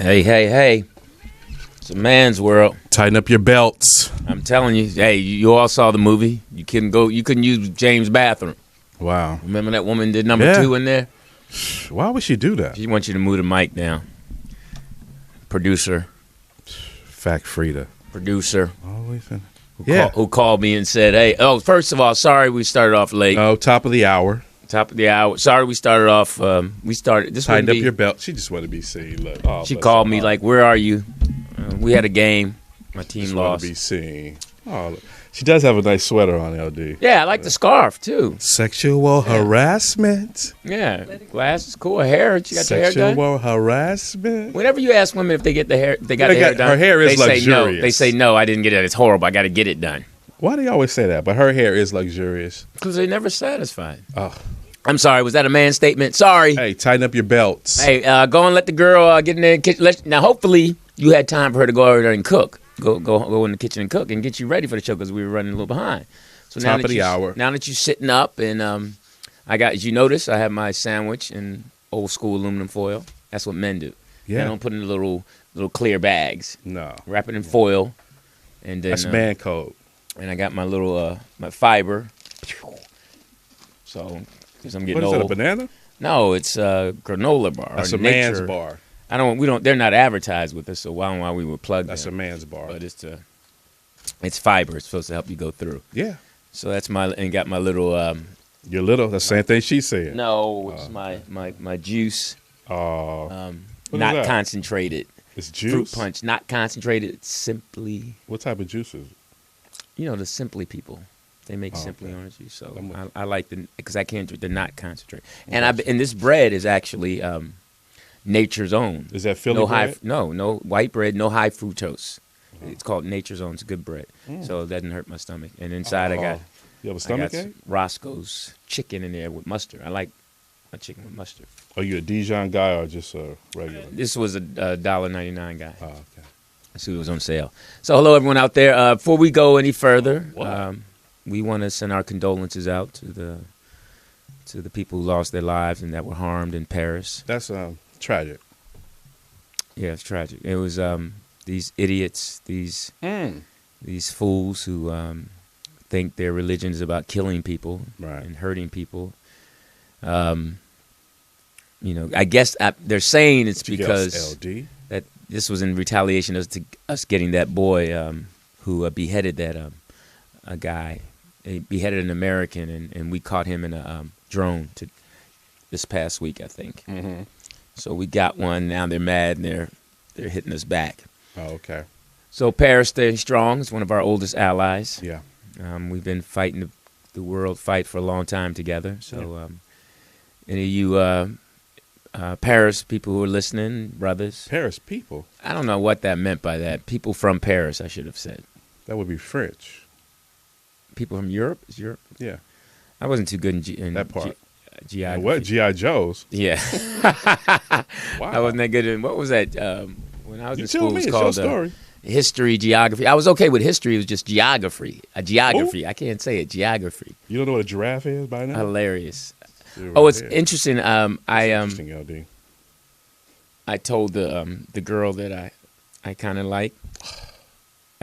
Hey, hey, hey. It's a man's world. Tighten up your belts. I'm telling you. Hey, you all saw the movie. You couldn't use James' bathroom. Wow. Remember that woman did number 2 in there? Why would she do that? She wants you to move the mic down. Producer. Fact Frida. Producer. Always in. Who called me and said, hey, first of all, sorry we started off late. Oh, top of the hour. Top of the hour. Sorry we started off. Tightened up your belt. She just wanted to be seen. Look, she called me like, where are you? We had a game. My team just lost. Want to be seen. Oh, she does have a nice sweater on, LD. Yeah, I like the scarf, too. Sexual harassment. Yeah, glasses, cool. Hair. She got your hair done? Sexual harassment. Whenever you ask women if they get their hair done, her hair is they luxurious. Say no. They say, no, I didn't get it. It's horrible. I got to get it done. Why do you always say that? But her hair is luxurious. Because they're never satisfied. Oh. I'm sorry. Was that a man statement? Sorry. Hey, tighten up your belts. Hey, go and let the girl get in the kitchen. Now, hopefully, you had time for her to go over there and cook. Go in the kitchen and cook and get you ready for the show because we were running a little behind. So Top of the hour. Now that you're sitting up and as you notice, I have my sandwich in old school aluminum foil. That's what men do. Yeah. They don't put it in little clear bags. No. Wrap it in foil. And then that's man code. And I got my little my fiber. So, because I'm getting old. What is that, a banana? No, it's a granola bar. That's a man's bar. They're not advertised with us, so why we would plug That's them. a man's bar. But it's fiber. It's supposed to help you go through. Yeah. So that's got my little. Your little. That's the same thing she said. No, it's my juice. What not is that? Concentrated. It's juice. Fruit punch, not concentrated. It's Simply. What type of juice is it? You know the Simply people. They make Simply orange juice, so I like because I can't drink. They're not concentrated. And this bread is actually Nature's Own. Is that Philly bread? No white bread, no high fructose. It's called Nature's Own. It's a good bread, so it doesn't hurt my stomach. And inside I got you have a stomach ache? Roscoe's chicken in there with mustard. I like my chicken with mustard. Are you a Dijon guy or just a regular? This was a $1.99 guy. Oh, okay. I see it was on sale. So hello everyone out there. Before we go any further, we want to send our condolences out to the people who lost their lives and that were harmed in Paris. That's tragic. Yeah, it's tragic. It was these idiots, these fools who think their religion is about killing people and hurting people. I guess they're saying it's because that this was in retaliation as to us getting that boy who beheaded that a guy. He beheaded an American, and we caught him in a drone this past week, I think. Mm-hmm. So we got one. Now they're mad, and they're hitting us back. Oh, okay. So Paris stays strong. It's one of our oldest allies. Yeah. We've been fighting the world fight for a long time together. So any of you Paris people who are listening, brothers. Paris people? I don't know what that meant by that. People from Paris, I should have said. That would be French. People from Europe? Is Europe? Yeah. I wasn't too good in that part. Geography. What? G.I. Joes? Yeah. Wow. I wasn't that good in, what was that? When I was in school, it was it's called your story. History, geography. I was okay with history. It was just geography. Geography. I can't say it. Geography. You don't know what a giraffe is by now? Hilarious. Right it's interesting. Interesting, LD. I told the girl that I kind of like.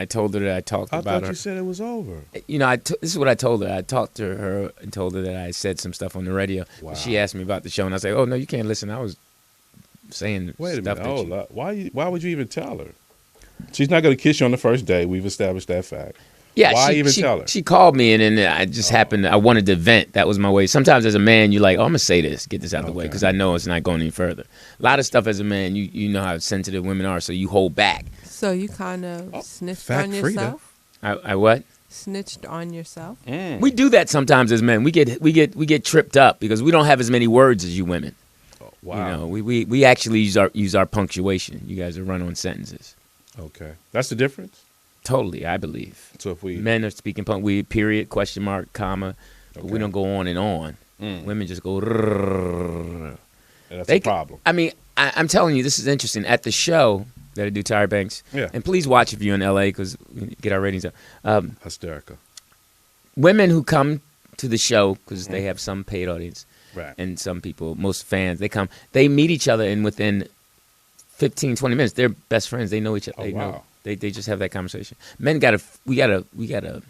I told her that I talked about her. I thought you said it was over. This is what I told her. I talked to her and told her that I said some stuff on the radio. Wow. She asked me about the show, and I said, "Oh no, you can't listen." I was saying Wait a stuff minute. that Why would you even tell her? She's not going to kiss you on the first day. We've established that fact. Yeah, why even tell her? She called me, and then I just happened. I wanted to vent. That was my way. Sometimes as a man, you're like, "Oh, I'm gonna say this, get this out of the way," because I know it's not going any further. A lot of stuff as a man, you know how sensitive women are, so you hold back. So you kind of snitched on yourself. I what? Snitched on yourself. We do that sometimes as men. We get tripped up because we don't have as many words as you women. Oh, wow. We actually use our punctuation. You guys are run on sentences. Okay, that's the difference. Totally, I believe. So if men are speaking we period, question mark, comma, but we don't go on and on. Women just go. And that's a problem. I mean, I'm telling you, this is interesting. At the show that I do, Tyra Banks, and please watch if you're in LA because we get our ratings up. Hysterical. Women who come to the show because they have some paid audience, right, and some people, most fans, they come, they meet each other, and within 15, 20 minutes. They're best friends. They know each other. Oh, They wow. know. They just have that conversation. Men we gotta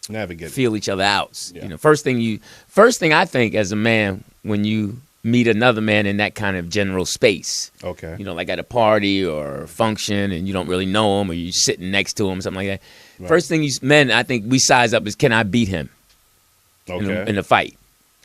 Navigate. feel each other out. Yeah. You know, first thing I think as a man when you meet another man in that kind of general space. Okay. You know, like at a party or a function and you don't really know him or you're sitting next to him, something like that. Right. First thing men, I think we size up is, can I beat him in a fight?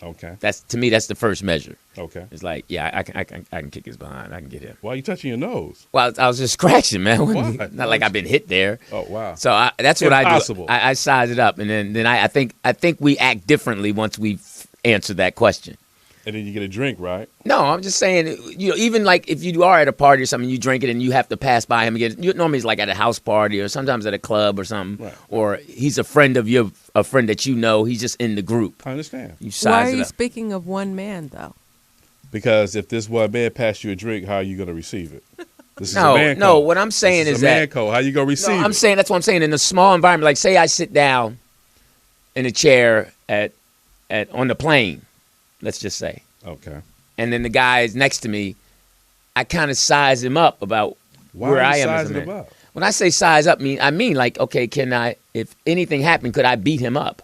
Okay. To me, that's the first measure. Okay. It's like, yeah, I can kick his behind. I can get him. Why are you touching your nose? Well, I was just scratching, man. Why? Not like I've been hit there. Oh, wow. So that's what Impossible. I do. I size it up, and then I think we act differently once we've answered that question. And then you get a drink, right? No, I'm just saying, you know, even like if you are at a party or something, you drink it and you have to pass by him again. Normally it's like at a house party or sometimes at a club or something. Right. Or he's a friend that you know. He's just in the group. I understand. You Why size are it you up. speaking of one man, though? Because if this one man passed you a drink, how are you going to receive it? This is a No, man no. code. What I'm saying This is a man that code. How you going to receive no, I'm it? saying that's what I'm saying. In a small environment, like say I sit down in a chair at on the plane, let's just say, Okay. and then the guy is next to me, I kind of size him up about Why where are I you am as a sizing man. him up? When I say size up, I mean like, okay, can I? If anything happened, could I beat him up?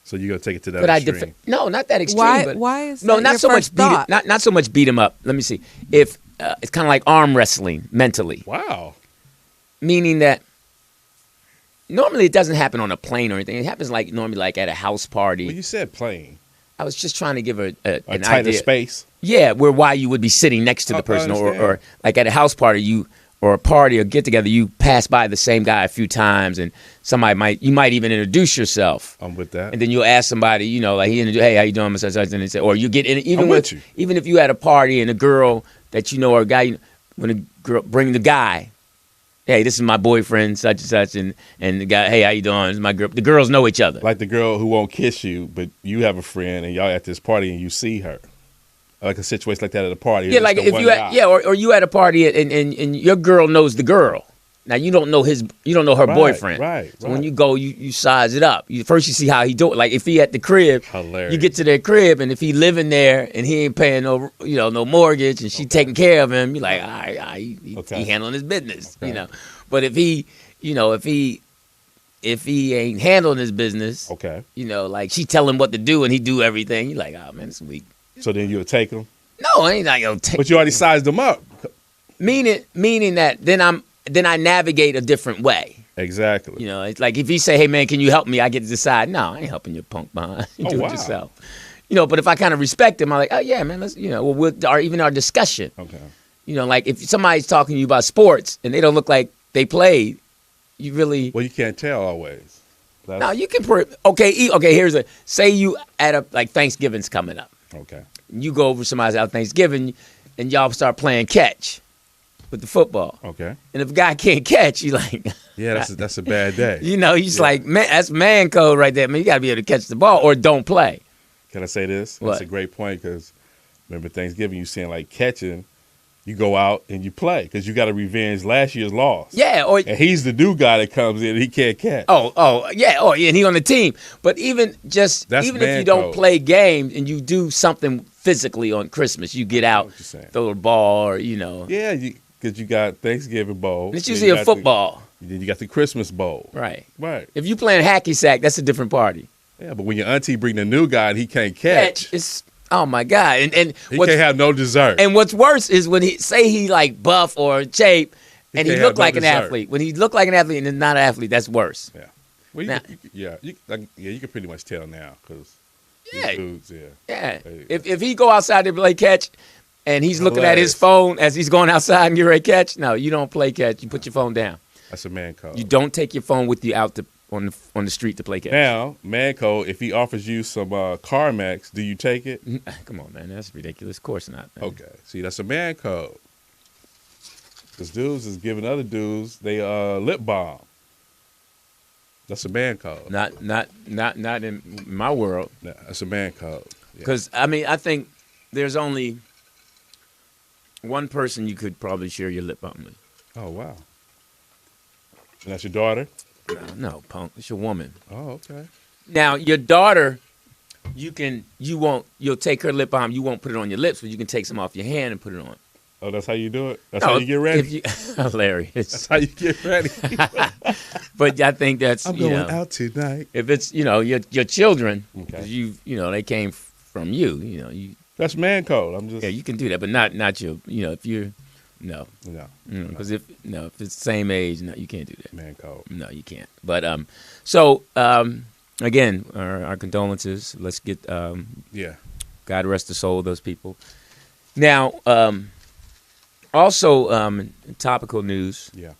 So you're going to take it to that Could extreme. No, not that extreme. But Why is no, that not your so much first thought? not so much beat him up. Let me see. If it's kind of like arm wrestling mentally, Wow. meaning that normally it doesn't happen on a plane or anything. It happens normally like at a house party. Well, you said plane. I was just trying to give an A tighter idea. space. Yeah, why you would be sitting next to the I person, or understand. like at a house party, or a party or get together, you pass by the same guy a few times, and you might even introduce yourself, I'm with that. and then you'll ask somebody, you know, like hey, how you doing, such and they say, or you get in even I'm with you. even if you at a party and a girl that you know or a guy, when a girl bring the guy. Hey, this is my boyfriend, such and such, and the guy, hey, how you doing? This is my girl. The girls know each other. Like the girl who won't kiss you, but you have a friend and y'all at this party and you see her. Like a situation like that at a party. Yeah, like if you or you at a party and your girl knows the girl. Now you don't know her boyfriend. Right. So when you go, you size it up. First you see how he do it. Like if he at the crib, Hilarious. you get to their crib, and if he living there and he ain't paying no mortgage, and she taking care of him, you're like, all right, he handling his business, Okay. you know. But if he ain't handling his business, Okay. you know, like she tell him what to do and he do everything, you're like, oh man, it's weak. So then you'll take them. No, I ain't like yo. But you already sized them up. Meaning that then I navigate a different way. Exactly. You know, it's like if he say, "Hey man, can you help me?" I get to decide. No, I ain't helping your punk behind. You do wow. it yourself. You know, but if I kind of respect him, I'm like, oh yeah, man, let's even our discussion. Okay. You know, like if somebody's talking to you about sports and they don't look like they played, you really Well, you can't tell always. no, you can okay. Here's say you at a like Thanksgiving's coming up. Okay. You go over somebody's house Thanksgiving, and y'all start playing catch with the football. Okay. And if a guy can't catch, you like, Yeah, that's a bad day. you know, he's like, man, that's man code right there. Man, you got to be able to catch the ball or don't play. Can I say this? What? That's a great point because remember Thanksgiving, you saying like catching, you go out and you play because you got to revenge last year's loss. Yeah. Or And he's the new guy that comes in and he can't catch. yeah, and he on the team. But even That's if you man don't code. play games and you do something physically on Christmas, you get out, what you're saying. throw a ball, or you know, Yeah, because you got Thanksgiving Bowl. and it's then usually you a got football, then you got the Christmas Bowl. right? Right. If you playing hacky sack, that's a different party. Yeah, but when your auntie bring the new guy and he can't catch, It's oh my god, and he what's, can't have no dessert. and what's worse is when he like buff or shape, and he can't look have no like an dessert. athlete. When he look like an athlete and is not an athlete, that's worse. Yeah. Well, Now- you can pretty much tell now because Yeah. these dudes, Yeah. There you If he go outside to play catch and he's looking at his Hilarious. phone as he's going outside and get ready to catch, no, you don't play catch. You put your phone down. that's a man code. You don't take your phone with you out on the street to play catch. Now, man code, if he offers you some CarMax, do you take it? Come on, man. That's ridiculous. Of course not. Man. Okay. See, that's a man code. Because dudes is giving other dudes they lip balm. That's a man code. Not in my world. Yeah, that's a man code. Yeah. Because, I mean, I think there's only one person you could probably share your lip balm with. Oh, wow. And that's your daughter? No, punk. It's your woman. Oh, okay. Now, your daughter, you'll take her lip balm. You won't put it on your lips, but you can take some off your hand and put it on. Oh, that's how you do it? That's No, how you get ready? Hilarious. That's how you get ready. But I think that's, I'm going out tonight. if it's, your children, Okay. 'cause they came from you, That's man code. I'm just. yeah, you can do that, but not your, if you're, no. No. Because if it's the same age, no, you can't do that. Man code. No, you can't. But so again, our condolences. Let's get Yeah. God rest the soul of those people. Now, also topical news. Yeah.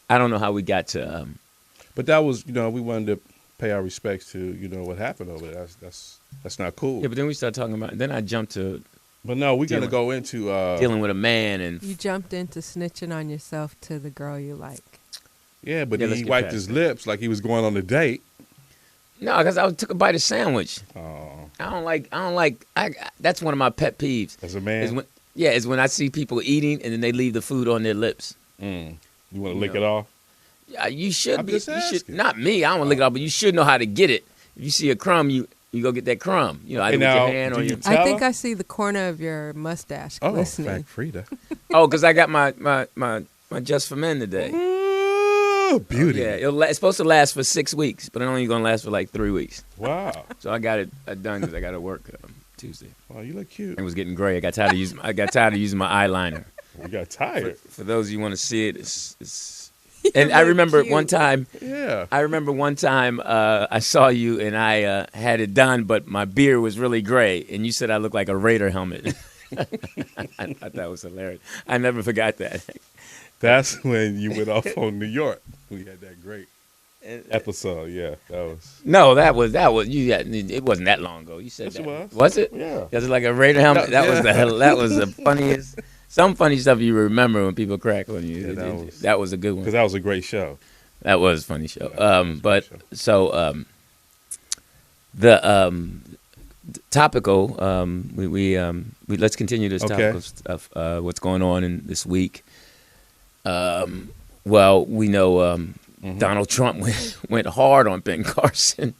I don't know how we got to. But that was, we wanted to pay our respects to, what happened over there. That's not cool. Yeah, but then we started talking about. Then I jumped to But no, we're going to go into. dealing with a man and. You jumped into snitching on yourself to the girl you like. Yeah, but Yeah, then let's he get wiped past his that. lips like he was going on a date. No, because I took a bite of sandwich. Oh, I don't like. That's one of my pet peeves. as a man. Is when I see people eating and then they leave the food on their lips. You want to lick it off? Yeah, you should I'm be. just You should, asking. not me. I don't want to lick it off, but you should know how to get it. If you see a crumb, you go get that crumb. Either Hey, with now, your hand do or you your. Tell I think her? I see the corner of your mustache Oh, glistening. thank Frida. Oh, because I got my Just for Men today. Ooh, beauty. Yeah, it's supposed to last for 6 weeks, but it's only going to last for like 3 weeks. Wow. So I got it done because I got to work Tuesday. Oh, you look cute. It was getting gray. I got tired of using my eyeliner. You got tired. For those of you who want to see it, it's. You And I look remember cute. one time. Yeah. I remember one time I saw you and I had it done, but my beard was really gray, and you said I looked like a Raider helmet. I thought that was hilarious. I never forgot that. That's when you went off on New York. We had that great episode. Yeah, that was. No, that was you. It wasn't that long ago. You said Yes, that. it was. Was it? Yeah. Was it like a Raider helmet? No, That was the funniest. Some funny stuff you remember when people crack on you. Yeah, that was a good one. Because that was a great show. That was a funny show. Yeah, that was a But great show. so the topical. We let's continue this Okay. topical stuff. What's going on in this week? Well, we know Donald Trump went hard on Ben Carson.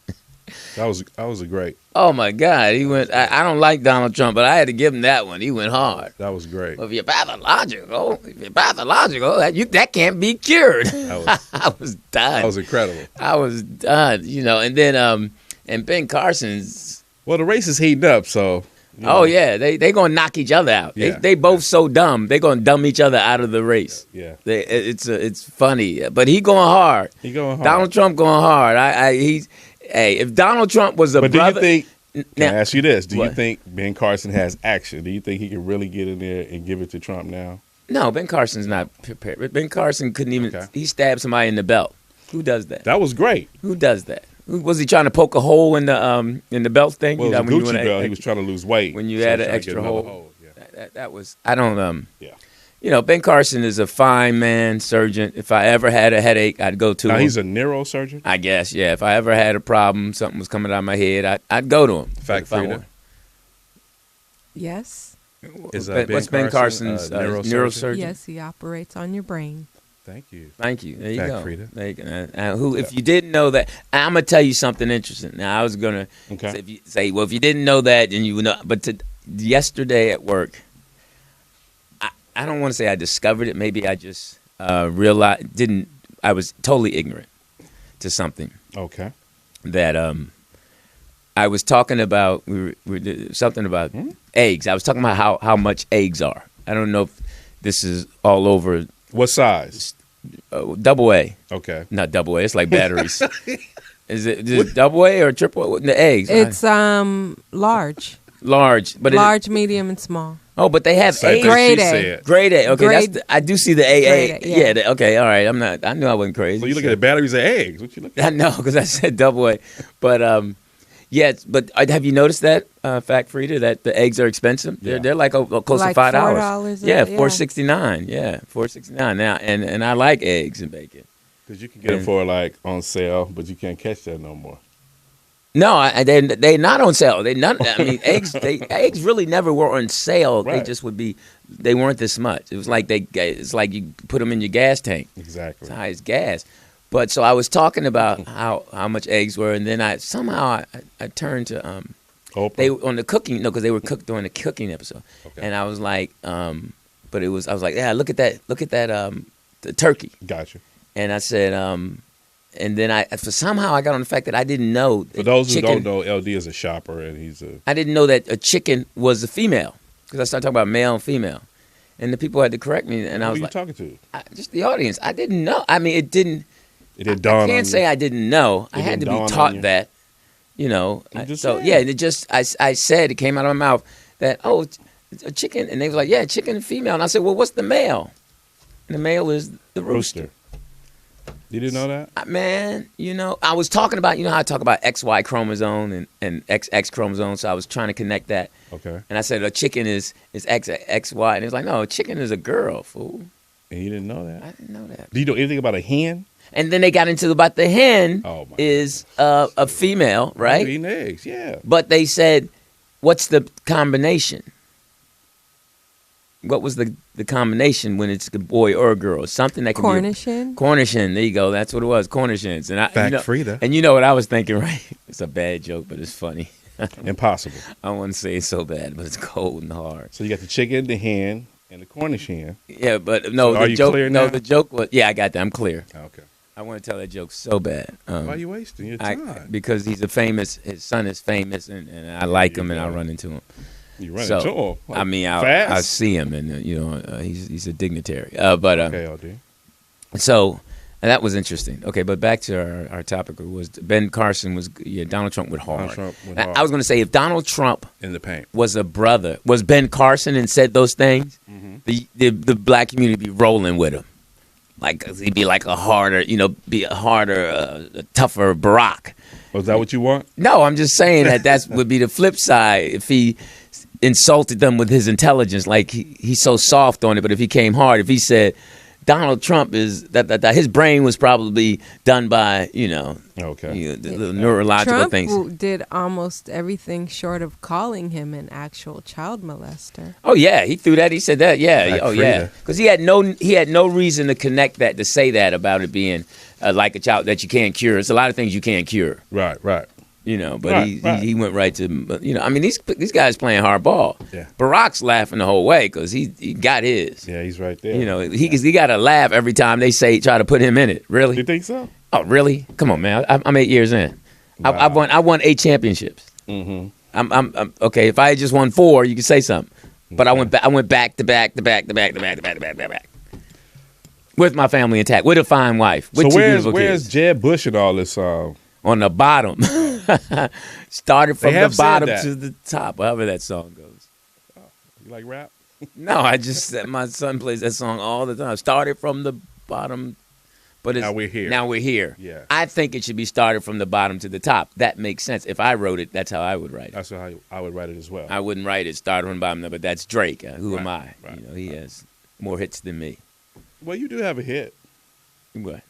That was a great. Oh my God, he went. I don't like Donald Trump, but I had to give him that one. He went hard. That was great. Well, if you're pathological, that can't be cured. That I was done. That was incredible. I was done. And then and Ben Carson's. Well, the race is heating up, so. Oh yeah, they gonna knock each other out. Yeah. They both so dumb. They gonna dumb each other out of the race. Yeah. It's funny, but he going hard. He going hard. Donald Trump going hard. If Donald Trump was a But brother, do you think? Can I now, ask you this? Do you What? think Ben Carson has action? Do you think he can really get in there and give it to Trump now? no, Ben Carson's not prepared. Ben Carson couldn't even. Okay. He stabbed somebody in the belt. Who does that? That was great. Who does that? Was he trying to poke a hole in the belt thing? Well, You know, it was a when you Gucci wanna- belt. He was trying to lose weight. when you so add he an was trying to get extra another hole. Yeah. That was. I don't. Yeah. Ben Carson is a fine man, surgeon. If I ever had a headache, I'd go to Now him. he's a neurosurgeon. I guess, yeah. If I ever had a problem, something was coming out of my head, I'd go to him. Fact, If I Frida. want- Yes. Is, What's Ben Carson's neurosurgeon? Yes, he operates on your brain. Thank you. Thank you. There you Fact, go. Frida. There you go. If you didn't know that, I'm gonna tell you something interesting. Now I was gonna Okay. say, if you didn't know that, then you would know. But yesterday at work, I don't want to say I discovered it. Maybe I just realized didn't. I was totally ignorant to something Okay. that I was talking about. We did something about eggs. I was talking about how much eggs are. I don't know if this is all over. What size? Double A. Okay. Not double A. It's like batteries. Is it double A or triple A? The eggs. It's large. Large. But Large, medium, and small. but they have Same A. thing Grade she A. said. Grade A. Okay, Grade- I do see the AA. Grade A, yeah. Okay, all right. I knew I wasn't crazy. So you look at the batteries of eggs. What you look at? I know, because I said double A. But, yeah, but have you noticed that, fact, Frida, that the eggs are expensive? Yeah. They're like close Like to $5. $4 Yeah, yeah. $4.69. Yeah, $4.69 now. And I like eggs and bacon. Because you can get them for like on sale, but you can't catch that no more. No, they're not on sale. They not. I mean, eggs really never were on sale. They Right. just would be. They weren't this much. It was like It's like you put them in your gas tank. Exactly. It's high as gas. But so I was talking about how much eggs were, and then I turned to Oprah. they on the cooking. No, because they were cooked during the cooking episode, Okay. and I was like, but but I was like, yeah, look at that, the turkey. Gotcha. And I said, and then somehow I got on the fact that I didn't know. For those who don't know, LD is a shopper, and I didn't know that a chicken was a female, because I started talking about male and female, and the people had to correct me, and I was like, who are you talking to? Just the audience. I didn't know. I mean, it didn't. It didn't dawn on you. I can't say I didn't know. I had to be taught that, you know. I said, it came out of my mouth that, oh, a chicken, and they was like, yeah, chicken and female, and I said, well, what's the male? And the male is the rooster. You didn't know that? Man, you know, I was talking about, you know how I talk about XY chromosome and XX chromosome, so I was trying to connect that. Okay. And I said a chicken is XY, and it was like, no, a chicken is a girl, fool. And you didn't know that? I didn't know that. Do you know anything about a hen? And then they got into about the hen is a female, right? Laying eggs, yeah. But they said, what's the combination? What was the combination when it's a boy or a girl? Something that can Cornish be hen? Cornish hen. There you go. That's what it was. Cornish hens. And Frida. And you know what I was thinking, right? It's a bad joke, but it's funny. Impossible. I wouldn't say it's so bad, but it's cold and hard. So you got the chicken, the hen, and the Cornish hen. Yeah, but no, so the joke. No, the joke was. Yeah, I got that. I'm clear. Okay. I want to tell that joke so bad. Why are you wasting your time? Because his son is famous, and I like him, and I run into him. You run into him? I mean, I see him, and he's a dignitary. Okay, LD. So that was interesting. Okay, but back to our topic was Ben Carson was Donald Trump went hard. I was going to say if Donald Trump in the paint was a brother, was Ben Carson and said those things, the black community would be rolling with him. Like he'd be like a harder, tougher Barack. Was that what you want? No, I'm just saying that would be the flip side if he insulted them with his intelligence, like he's so soft on it. But if he came hard, if he said Donald Trump is that his brain was probably done by the neurological Trump things. Trump did almost everything short of calling him an actual child molester. Oh yeah, he threw that. He said that. Yeah. Yeah, because he had no reason to connect that, to say that about it being like a child that you can't cure. It's a lot of things you can't cure. Right. But he went right to, I mean, these guys playing hardball. Yeah. Barack's laughing the whole way because he got his. Yeah, he's right there. He got to laugh every time they try to put him in it. Really? You think so? Oh, really? Come on, man. I'm 8 years in. Wow. I won 8 championships. Mm-hmm. I'm okay. If I had just won 4, you could say something. But I went back to back with my family intact, with a fine wife. With so where's Jeb Bush and all this? On the bottom. Started from the bottom to the top, however that song goes. Oh, you like rap? No, my son plays that song all the time. Started from the bottom, but now we're here. Now we're here. Yeah. I think it should be started from the bottom to the top. That makes sense. If I wrote it, that's how I would write it. That's how I would write it as well. I wouldn't write it started from the bottom, but that's Drake. Who am I? Right, he has more hits than me. Well, you do have a hit. What?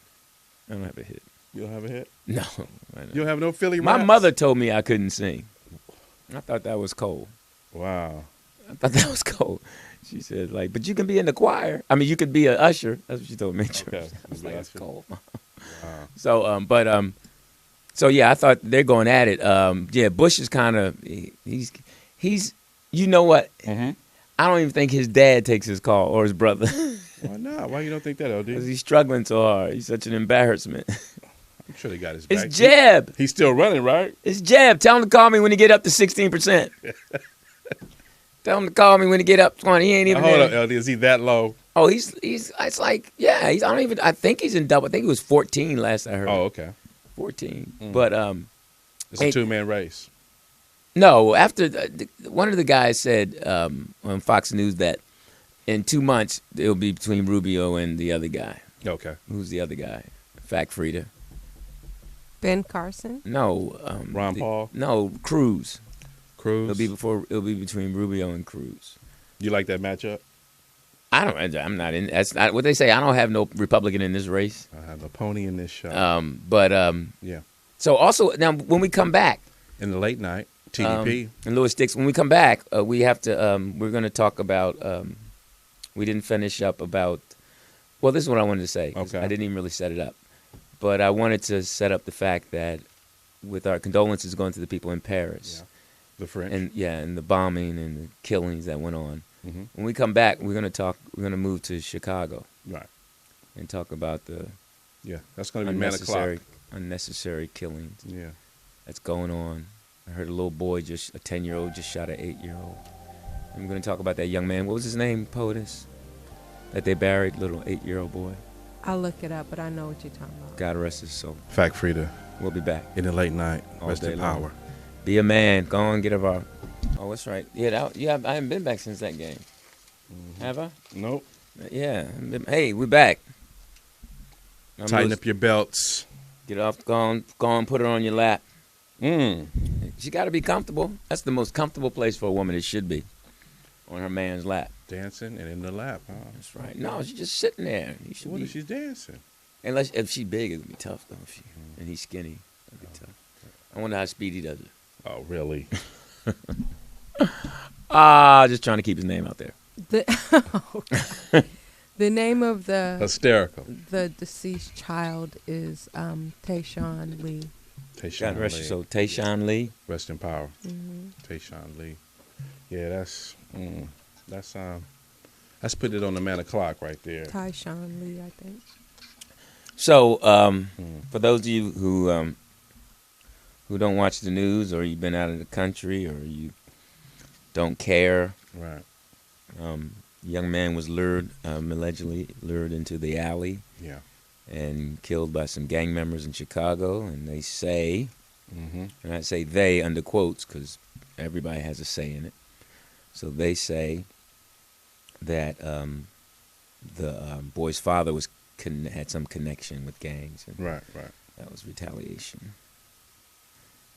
I don't have a hit. You don't have a hit? No. You don't have no Philly My raps? mother told me I couldn't sing. I thought that was cold. Wow. I thought that was cold. She said, but you can be in the choir. I mean, you could be an usher. That's what she told me. Okay. I was like, that's cold. Wow. So yeah, I thought they're going at it. Yeah, Bush is kind of, he's, you know what? Mm-hmm. I don't even think his dad takes his call or his brother. Why not? Why you don't think that, LD? Because he's struggling so hard. He's such an embarrassment. I'm sure they got his back. It's Jeb. He's still running, right? It's Jeb. Tell him to call me when he get up to 16%. Tell him to call me when he get up 20. He ain't even Hold up, LD. Is he that low? Oh, it's like, yeah. I think he's in double. I think he was 14 last I heard. Oh, okay. 14. But it's a 2-man race. No, after one of the guys said on Fox News that in 2 months it'll be between Rubio and the other guy. Okay. Who's the other guy? Fact Frida. Ben Carson? No. Ron Paul? No, Cruz. Cruz? It'll be between Rubio and Cruz. You like that matchup? I'm not in. That's not what they say. I don't have no Republican in this race. I have a pony in this show. Yeah. So also now when we come back in the late night, TDP and Louis Dix. When we come back, we have to. We're going to talk about. We didn't finish up about. Well, this is what I wanted to say. Okay. I didn't even really set it up, but I wanted to set up the fact that, with our condolences going to the people in Paris, The French. And the bombing and the killings that went on. Mm-hmm. When we come back, we're gonna move to Chicago. Right. And talk about the that's gonna be unnecessary killings. Yeah. That's going on. I heard a little boy, a 10-year-old, just shot an 8-year-old. And we're going to talk about that young man. What was his name, poetess? That they buried, little 8-year-old boy. I'll look it up, but I know what you're talking about. God rest his soul. Fact Frida. We'll be back. In the late night. All Rest day in long. power. Be a man. Go on, get our... Oh, that's right. Yeah, I haven't been back since that game. Mm-hmm. Have I? Nope. Yeah. Hey, we're back. Tighten up your belts. Get off. Go on, put her on your lap. Mm. She got to be comfortable. That's the most comfortable place for a woman. It should be. On her man's lap. Dancing and in the lap, huh? That's right. No, she's just sitting there. What if she's dancing? Unless if she's big, it would be tough though. And he's skinny, it'd be tough. I wonder how Speedy does it. Oh, really? Just trying to keep his name out there. The name of the hysterical. The deceased child is Tayshawn Lee. God rest your soul. Tayshawn Lee. Rest in power. Mm-hmm. Tayshawn Lee. Yeah, that's put it on the man o'clock right there. Tayshawn Lee, I think. So, for those of you who don't watch the news, or you've been out of the country, or you don't care, right? Young man was allegedly lured into the alley, and killed by some gang members in Chicago. And they say, and I say they under quotes because everybody has a say in it. So they say that the boy's father had some connection with gangs. And right. That was retaliation.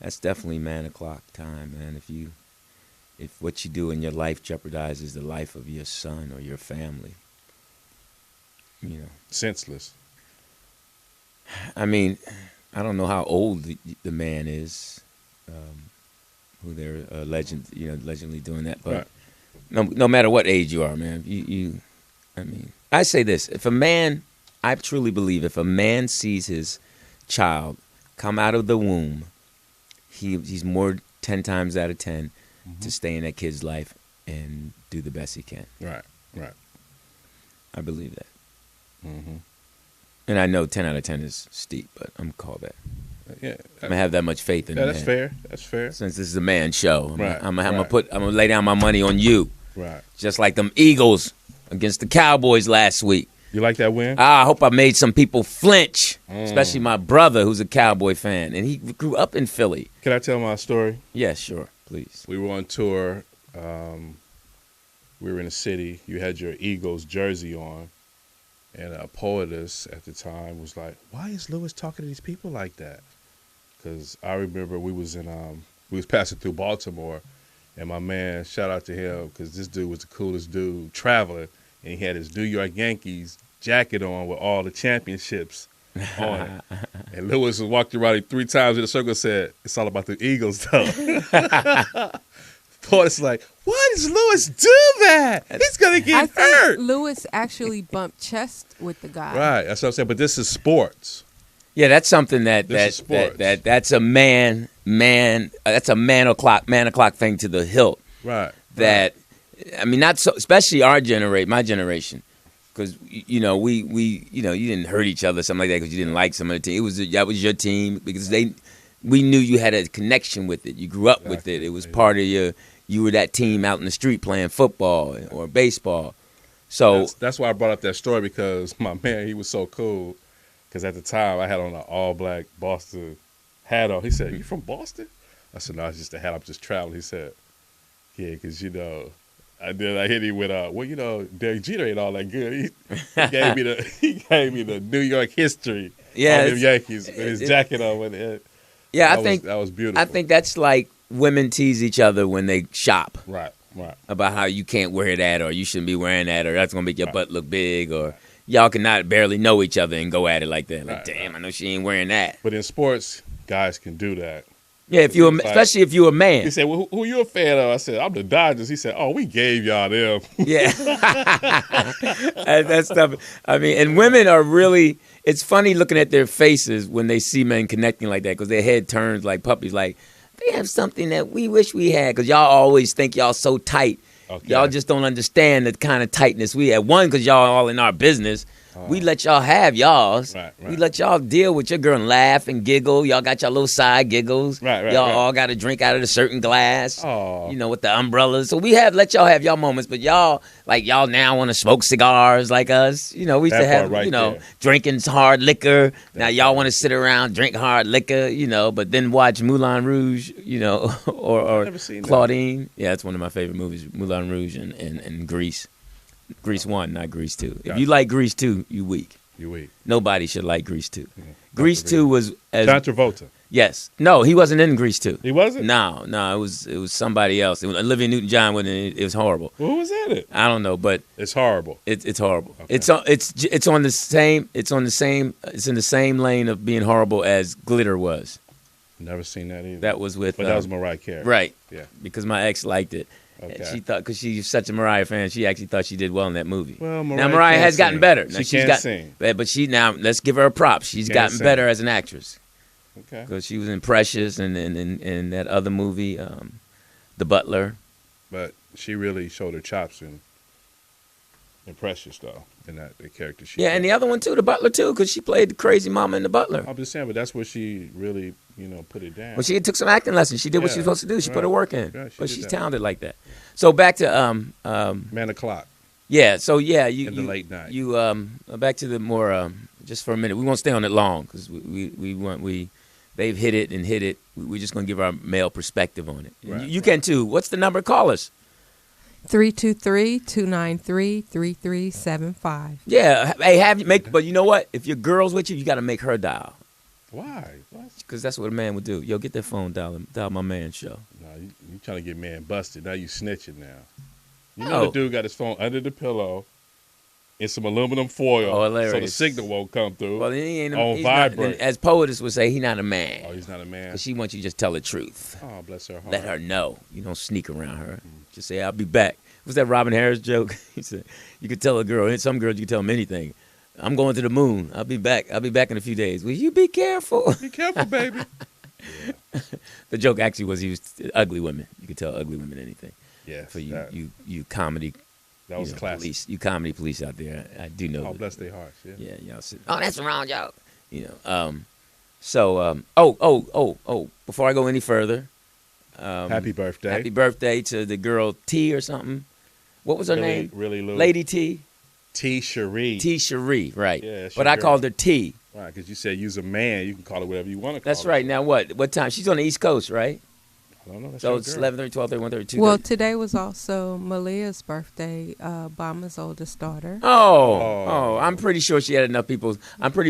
That's definitely man o'clock time, man. If what you do in your life jeopardizes the life of your son or your family, senseless. I mean, I don't know how old the man is, who they're allegedly doing that, but no matter what age you are, man, I mean, I say this: I truly believe if a man sees his child come out of the womb, he's more 10 times out of 10 to stay in that kid's life and do the best he can. Right. I believe that. And I know 10 out of 10 is steep, but I'm going to call that. Yeah, I'm going to have that much faith in that's fair. That's fair. Since this is a man show, I'm right. going to lay down my money on you. Right. Just like them Eagles against the Cowboys last week. You like that win? I hope I made some people flinch, especially my brother who's a Cowboy fan, and he grew up in Philly. Can I tell my story? Yeah, sure, please. We were on tour. We were in a city. You had your Eagles jersey on, and a poetess at the time was like, "Why is Lewis talking to these people like that?" Because I remember we was passing through Baltimore, and my man, shout out to him, because this dude was the coolest dude traveling. And he had his New York Yankees jacket on with all the championships on it. And Lewis was walked around him 3 times in a circle and said, "It's all about the Eagles, though." Porter's like, "Why does Lewis do that? He's going to get hurt." Lewis actually bumped chest with the guy. Right. That's what I'm saying. But this is sports. Yeah, that's something that's a that's a man o'clock thing to the hilt. Right. That I mean, not so, especially my generation, because you didn't hurt each other, something like that, because you didn't like some of the team. That was your team because we knew you had a connection with it. You grew up with it. It was part of you were that team out in the street playing football or baseball. So that's why I brought up that story, because my man, he was so cool. Because at the time I had on an all black Boston hat on. He said, "You from Boston?" I said, "No, it's just a hat. I'm just traveling." He said, "Yeah, because I hit him with Derek Jeter ain't all that good. He gave me the New York history of them Yankees with his jacket on with it. Yeah, I think that was beautiful. I think that's like women tease each other when they shop. Right. About how you can't wear that, or you shouldn't be wearing that, or that's gonna make your butt look big, or y'all cannot barely know each other and go at it like that. Like, damn, I know she ain't wearing that. But in sports, guys can do that. Yeah, especially if you're a man. He said, "Well, who you a fan of?" I said, "I'm the Dodgers." He said, "Oh, we gave y'all them." Yeah. That stuff. I mean, and women are really, it's funny looking at their faces when they see men connecting like that, because their head turns like puppies, like, they have something that we wish we had because y'all always think y'all so tight. Okay. Y'all just don't understand the kind of tightness we have. One, because y'all all in our business. We let y'all have y'all's. Right. We let y'all deal with your girl and laugh and giggle. Y'all got your little side giggles. Y'all all got to drink out of a certain glass. You know, with the umbrellas. So we let y'all have y'all moments, but y'all now want to smoke cigars like us. You know, we used to have, drinking hard liquor. Now y'all want to sit around, drink hard liquor, you know, but then watch Moulin Rouge, you know, or Claudine. That. Yeah, that's one of my favorite movies, Moulin Rouge and Grease. Grease 1, not Grease 2. If you like Grease 2, you weak. You weak. Nobody should like Grease 2. Yeah. Grease 2 was as John Travolta. Yes. No, he wasn't in Grease 2. He wasn't? No, it was somebody else. Olivia Newton-John wasn't. It was horrible. Who was in it? I don't know, but it's horrible. It's horrible. Okay. It's in the same lane of being horrible as Glitter was. Never seen that either. That was with that was Mariah Carey. Right. Yeah. Because my ex liked it. Okay. She thought, because she's such a Mariah fan, she actually thought she did well in that movie. Well, Mariah has gotten better. She can't sing. But let's give her a prop. She's gotten better as an actress. Okay. Because she was in Precious and that other movie, The Butler. But she really showed her chops in Precious, though, in that the character she played. And the other one, too, The Butler, too, because she played the crazy mama in The Butler. I'm just saying, but that's where she really, put it down. Well, she took some acting lessons. She did what she was supposed to do. She put her work in. Yeah, but she's talented like that. So back to Man O'Clock. Yeah. So in the late night. You back to the more just for a minute. We won't stay on it long because they've hit it. We're just gonna give our male perspective on it. Right, you can too. What's the number? Call us. 323-293-3375. Yeah. Hey, but you know what? If your girl's with you, you got to make her dial. Why? Because that's what a man would do. Yo, get that phone, dial my man's show. No, you trying to get man busted. Now you snitching now. You know the dude got his phone under the pillow in some aluminum foil so the signal won't come through. Well, he ain't on vibrate. As poetess would say, he's not a man. Oh, he's not a man? Because she wants you to just tell the truth. Oh, bless her heart. Let her know. You don't sneak around her. Just say, I'll be back. What's that Robin Harris joke? He said, you could tell a girl, some girls you can tell them anything. I'm going to the moon. I'll be back in a few days. Will you be careful? Be careful, baby. Yeah. The joke actually was he was ugly women. You could tell ugly women anything. Yeah. For you comedy. That was classic. Police, you comedy police out there. I do know. Oh, bless their hearts. Yeah. Yeah. Y'all sit. Oh, that's the wrong joke. Before I go any further. Happy birthday. Happy birthday to the girl T or something. What was her name? Really, Lou. Lady T. T. Cherie. T. Cherie, right. Yeah, but I called her T. Right, because you said you's a man. You can call her whatever you want to call her. That's right. Now what time? She's on the East Coast, right? I don't know. That's so it's 11:30, 12:30, 1:30, 2:30. Well, today was also Malia's birthday, Obama's oldest daughter. Oh, I'm pretty sure she had enough people.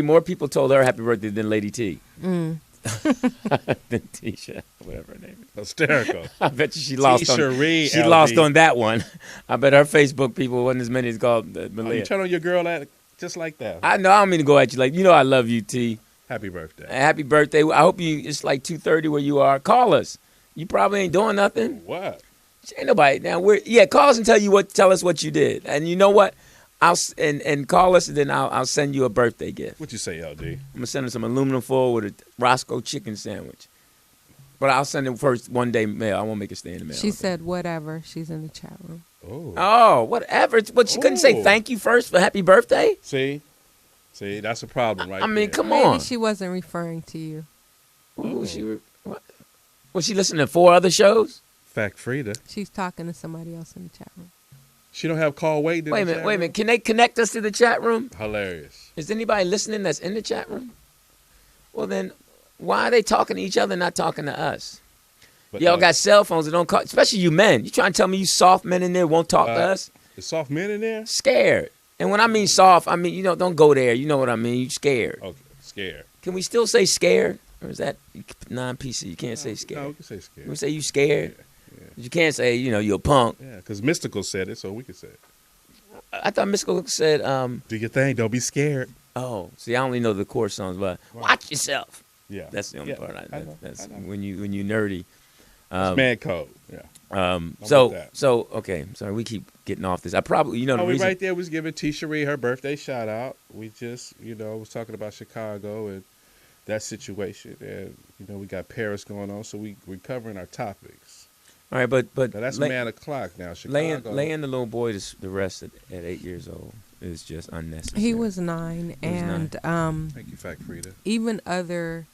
More people told her happy birthday than Lady T. Than Tisha, whatever her name is. Hysterical. I bet you she lost on that one. I bet her Facebook people wasn't as many as called Malia. You turn on your girl just like that. I know. I don't mean to go at you like, I love you, T. Happy birthday. Happy birthday. I hope it's like 2:30 where you are. Call us. You probably ain't doing nothing. What? Ain't nobody. Now call us and tell us what you did. And you know what? And call us, and then I'll send you a birthday gift. What you say, LD? I'm gonna send her some aluminum foil with a Roscoe chicken sandwich. But I'll send it first one day mail. I won't make it stay in the mail. She said whatever. She's in the chat room. Oh, whatever. But she couldn't say thank you first for happy birthday. See, that's a problem, right? I mean, there. come on. Maybe she wasn't referring to you. What? Was she listening to 4 other shows? Fact Frida. She's talking to somebody else in the chat room. She don't have call wait. Wait a minute. Can they connect us to the chat room? Hilarious. Is anybody listening that's in the chat room? Well, then why are they talking to each other, not talking to us? But y'all got cell phones that don't call, especially you men. You trying to tell me you soft men in there won't talk to us? The soft men in there? Scared. And when I mean soft, I mean, don't go there. You know what I mean. You scared. Okay, scared. Can we still say scared? Or is that non-PC? You can't say scared. No, we can say scared. We say you scared? Yeah. You can't say, you're a punk. Yeah, because Mystical said it, so we can say it. I thought Mystical said... do your thing. Don't be scared. Oh, see, I only know the chorus songs, but watch yourself. Yeah. That's the only part I know. That's I know. when you nerdy. It's man code. Yeah. Okay. Sorry, we keep getting off this. I probably, the reason... right there was giving T. Cherie her birthday shout out. We just, was talking about Chicago and that situation, and we got Paris going on, so we're covering our topics. All right, but Now, that's man o'clock now. Chicago. laying the little boy to rest at 8 years old is just unnecessary. He was 9, and Thank you, Fact Frida. even other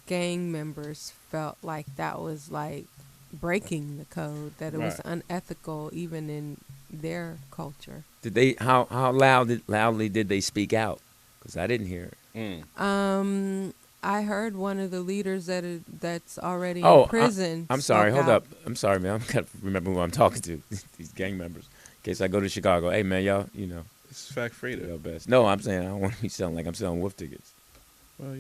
gang members felt like that was like breaking the code, that it was unethical even in their culture. Did they? How loudly did they speak out? Because I didn't hear it. I heard one of the leaders that's already in prison. I'm sorry. spoke Hold out. up. I'm sorry, man. I'm gotta remember who I'm talking to. These gang members. In case I go to Chicago, hey man, y'all, This is Fact Frida. y'all best. No, I'm saying I don't want to be selling like I'm selling wolf tickets. Well,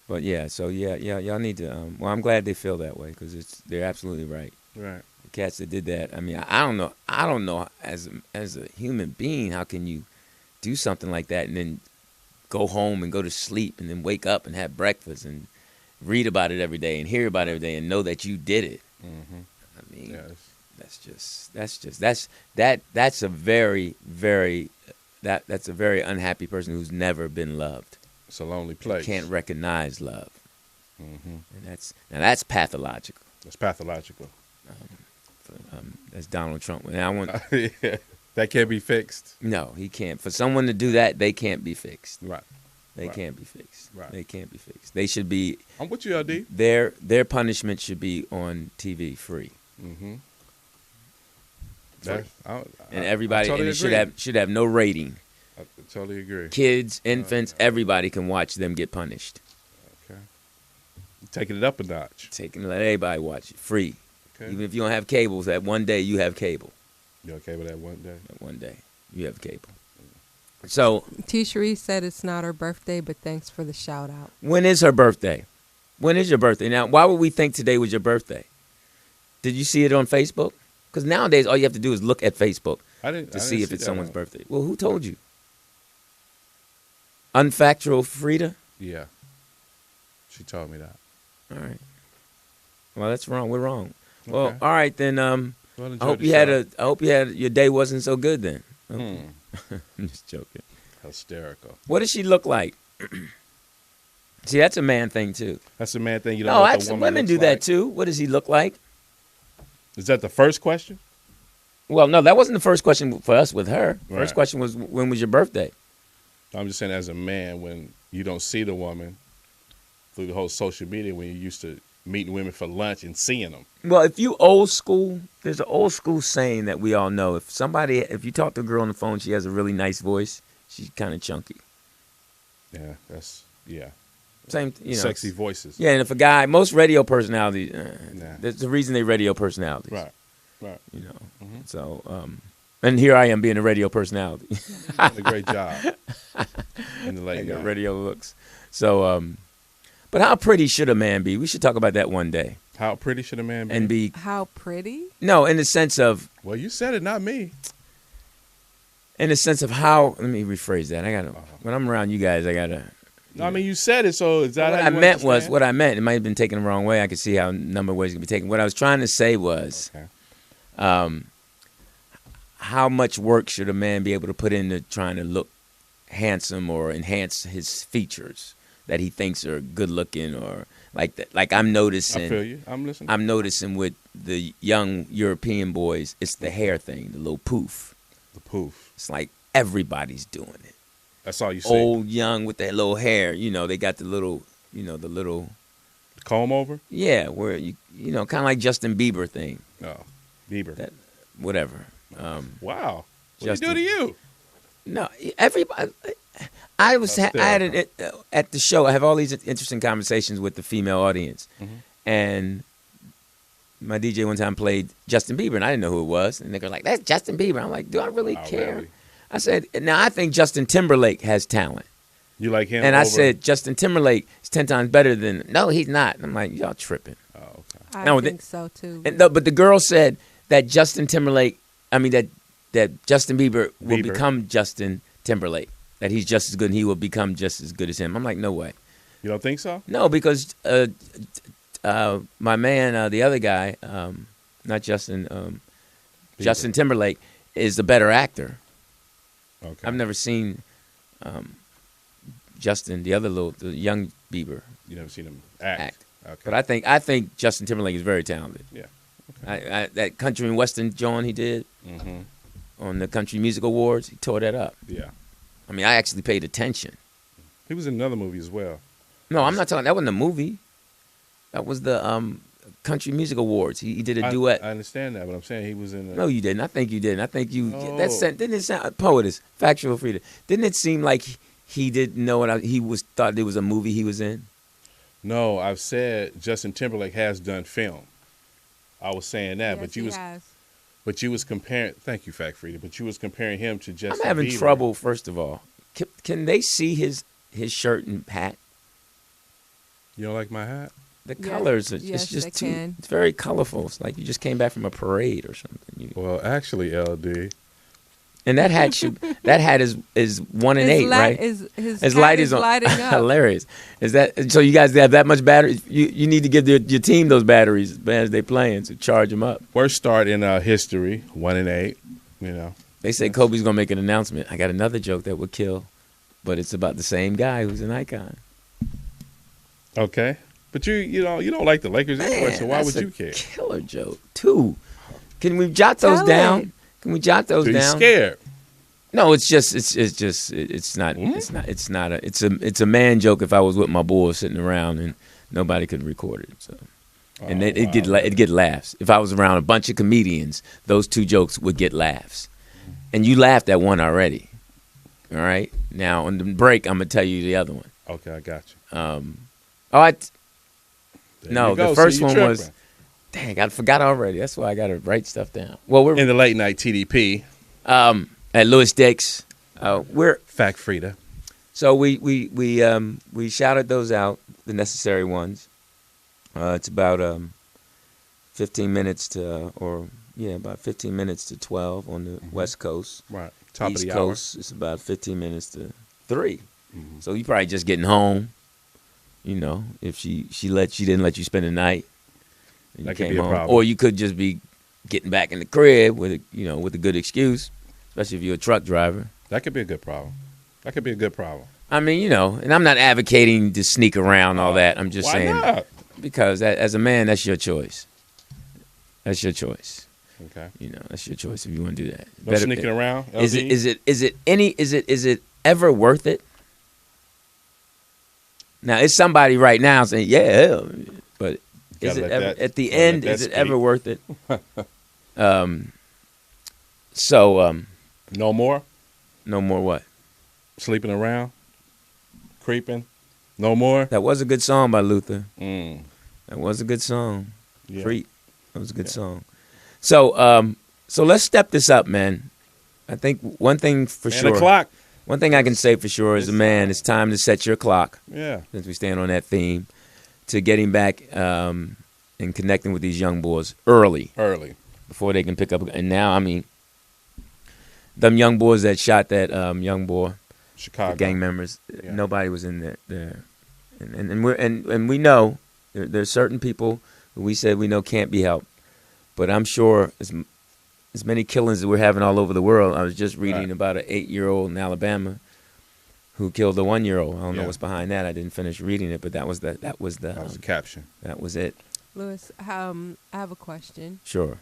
But yeah, so yeah, y'all need to. Well, I'm glad they feel that way because they're absolutely right. Right. The cats that did that. I mean, I don't know. I don't know as a human being, how can you do something like that and then go home and go to sleep and then wake up and have breakfast and read about it every day and hear about it every day and know that you did it. Mm-hmm. I mean, Yes. that's a very, very that's a very unhappy person who's never been loved. It's a lonely place. Can't recognize love, Mm-hmm. and that's pathological. It's pathological. That's Donald Trump. And I want Yeah. That can't be fixed. no, he can't. For someone to do that, they can't be fixed. Right. They Right. can't be fixed. Right. They can't be fixed. They should be. I'm with you, LD. Their punishment should be on TV free. Mm-hmm. And everybody totally and it agree. should have no rating. I totally agree. Kids, infants, everybody can watch them get punished. Okay. Taking it up a notch. Let everybody watch it free. Okay. Even if you don't have cables, that one day you have cable. You okay with that one day? That one day you have cable. So T. Cherie said it's not her birthday, but thanks for the shout out. when is her birthday? When is your birthday? Now, why would we think today was your birthday? Did you see it on Facebook? Because nowadays all you have to do is look at Facebook to see if it's someone's birthday. Well, who told you? Unfactual Frida? Yeah. She told me that. All right. Well, that's wrong. We're wrong. Well, Okay. all right then. Well, I enjoy hope the you show. had your day wasn't so good then. Okay. Hmm. I'm just joking. Hysterical. What does she look like? See, that's a man thing too. That's a man thing. You don't No, know what that's the woman women looks do that like. too. What does he look like? Is that the first question? Well, no, that wasn't the first question for us with her. First Right. question was, when was your birthday? I'm just saying, as a man, when you don't see the woman through the whole social media, when you used to meeting women for lunch and seeing them. Well, if you old school, there's an old school saying that we all know. If you talk to a girl on the phone, she has a really nice voice, she's kind of chunky. Yeah. Same, Sexy voices. Yeah, and if a guy, most radio personalities, Nah. there's the reason they radio personalities. Right. Mhm. So, and here I am being a radio personality. Did a great job in the I late got night. radio looks. So, but how pretty should a man be? We should talk about that one day. How pretty should a man be? And be How pretty? no, in the sense of Well, you said it, not me. how. Let me rephrase that. When I'm around you guys, I gotta. No, I mean, you said it, so is that What how I you meant was understand? what I meant. It might have been taken the wrong way. I could see how a number of ways it could be taken. What I was trying to say was, Okay. how much work should a man be able to put into trying to look handsome or enhance his features that he thinks are good looking or like that? Like I'm noticing. I feel you. I'm listening. I'm noticing with the young European boys, it's the hair thing, the little poof. The poof. It's like everybody's doing it. That's all you see. Old, young with that little hair. They got the little, Comb over? yeah, where kind of like Justin Bieber thing. No. Bieber. That whatever. Wow. What Justin- did he do to you? No, everybody. I had it at the show. I have all these interesting conversations with the female audience, and my DJ one time played Justin Bieber, and I didn't know who it was, and they go like, "That's Justin Bieber." I'm like, "Do I really Oh, care?" really? I said, "Now I think Justin Timberlake has talent," You like him? and I over- said, "Justin Timberlake is 10 times better than." No, he's not. And I'm like, "Y'all tripping." Oh, okay. I No, think so too. But the girl said that Justin Timberlake, that Justin Bieber will Bieber. become Justin Timberlake. That he's just as good and he will become just as good as him. I'm like, no way. You don't think so? No, because my man, the other guy, not Justin, Justin Timberlake, is the better actor. Okay. I've never seen Justin, the young Bieber You never seen him act. Okay. But I think Justin Timberlake is very talented. Yeah. Okay. That country and western joint he did on the Country Music Awards, he tore that up. Yeah. I mean, I actually paid attention. He was in another movie as well. No, I'm not talking. That wasn't a movie. That was the Country Music Awards. He did a duet. I understand that, but I'm saying he was in. No, you didn't. I think you didn't. I think you. No. Didn't it sound poetess, factual freedom? Didn't it seem like he didn't know what thought it was a movie he was in? No, I've said Justin Timberlake has done film. I was saying that, Yes, but you was comparing. Thank you, Fact Frida. But you was comparing him to Justin. I'm having Bieber. trouble. First of all, can they see his shirt and hat? You don't like my hat? The colors, it's just too. Can. It's very colorful. It's like you just came back from a parade or something. Well, actually, LD. And that hat is 1 and 8, right? His light is lighting up. Hilarious. Is that so? You guys have that much battery? You need to give your team those batteries as they playing to charge them up. Worst start in history, 1 and 8. You know. They say Kobe's gonna make an announcement. I got another joke that would kill, but it's about the same guy who's an icon. Okay, but you don't like the Lakers anyway, so why would you care? Killer joke. 2. Can we jot those down? Can we jot those down? He's scared. No, it's a man joke. If I was with my boys sitting around and nobody could record it, so and it'd get laughs. If I was around a bunch of comedians, those 2 jokes would get laughs, and you laughed at one already. All right, now on the break, I'm gonna tell you the other one. Okay, I got you. The first one was. Dang, I forgot already. That's why I got to write stuff down. Well, we're in the late night TDP at Louis Dix. We're Fact Frida. So we shouted those out, the necessary ones. It's about 15 minutes to about 15 minutes to 12 on the West Coast. Right. Top East of the Coast, it's about 15 minutes to 3. Mm-hmm. So you probably just getting home. You know, if she didn't let you spend the night. That could be a problem. Or you could just be getting back in the crib with a good excuse, especially if you're a truck driver. That could be a good problem. I mean, and I'm not advocating to sneak around all that. I'm just saying not? Because as a man, that's your choice. That's your choice. Okay. That's your choice if you want to do that. No sneaking around. LD? Is it ever worth it? Now, it's somebody right now saying, yeah, but is it ever, at the end, is it ever worth it? No more? No more what? Sleeping around? Creeping? No more? That was a good song by Luther. That was a good song. Yeah. Creep. That was a good song. So let's step this up, man. I think one thing for sure. The clock. One thing I can say for sure as a man, it's time to set your clock. Yeah. Since we stand on that theme, to getting back and connecting with these young boys early. Before they can pick up. And now, I mean, them young boys that shot that young boy, Chicago, gang members, nobody was in there. And we know there's certain people who we said we know can't be helped. But I'm sure as many killings that we're having all over the world. I was just reading about an 8-year-old in Alabama who killed a 1-year-old. I don't know what's behind that. I didn't finish reading it, but that was the caption. That was it. Louis, I have a question. Sure.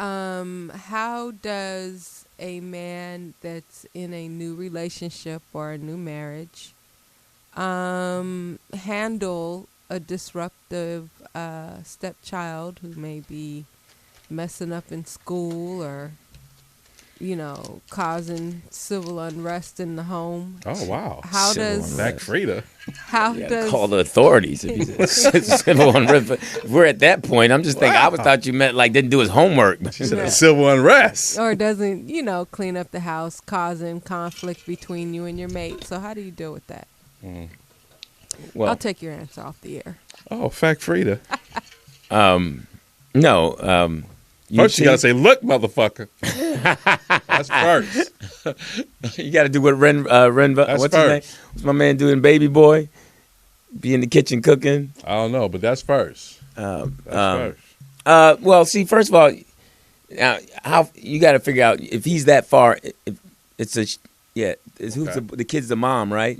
How does a man that's in a new relationship or a new marriage handle a disruptive stepchild who may be messing up in school or, causing civil unrest in the home? Oh, wow. How does Back Frida. How does call the authorities if he's civil unrest? If we're at that point. I'm just thinking. I thought you meant like didn't do his homework. She said civil unrest, or doesn't clean up the house, causing conflict between you and your mate. So how do you deal with that? Well, I'll take your answer off the air. Oh, Fact Frida. No. First, you gotta say, "Look, motherfucker." That's first. You gotta do what Ren. What's his name? What's my man doing? Baby Boy, be in the kitchen cooking. I don't know, but that's first. First. Well, see, first of all, how you got to figure out if he's that far. If it's who's the kid's the mom, right?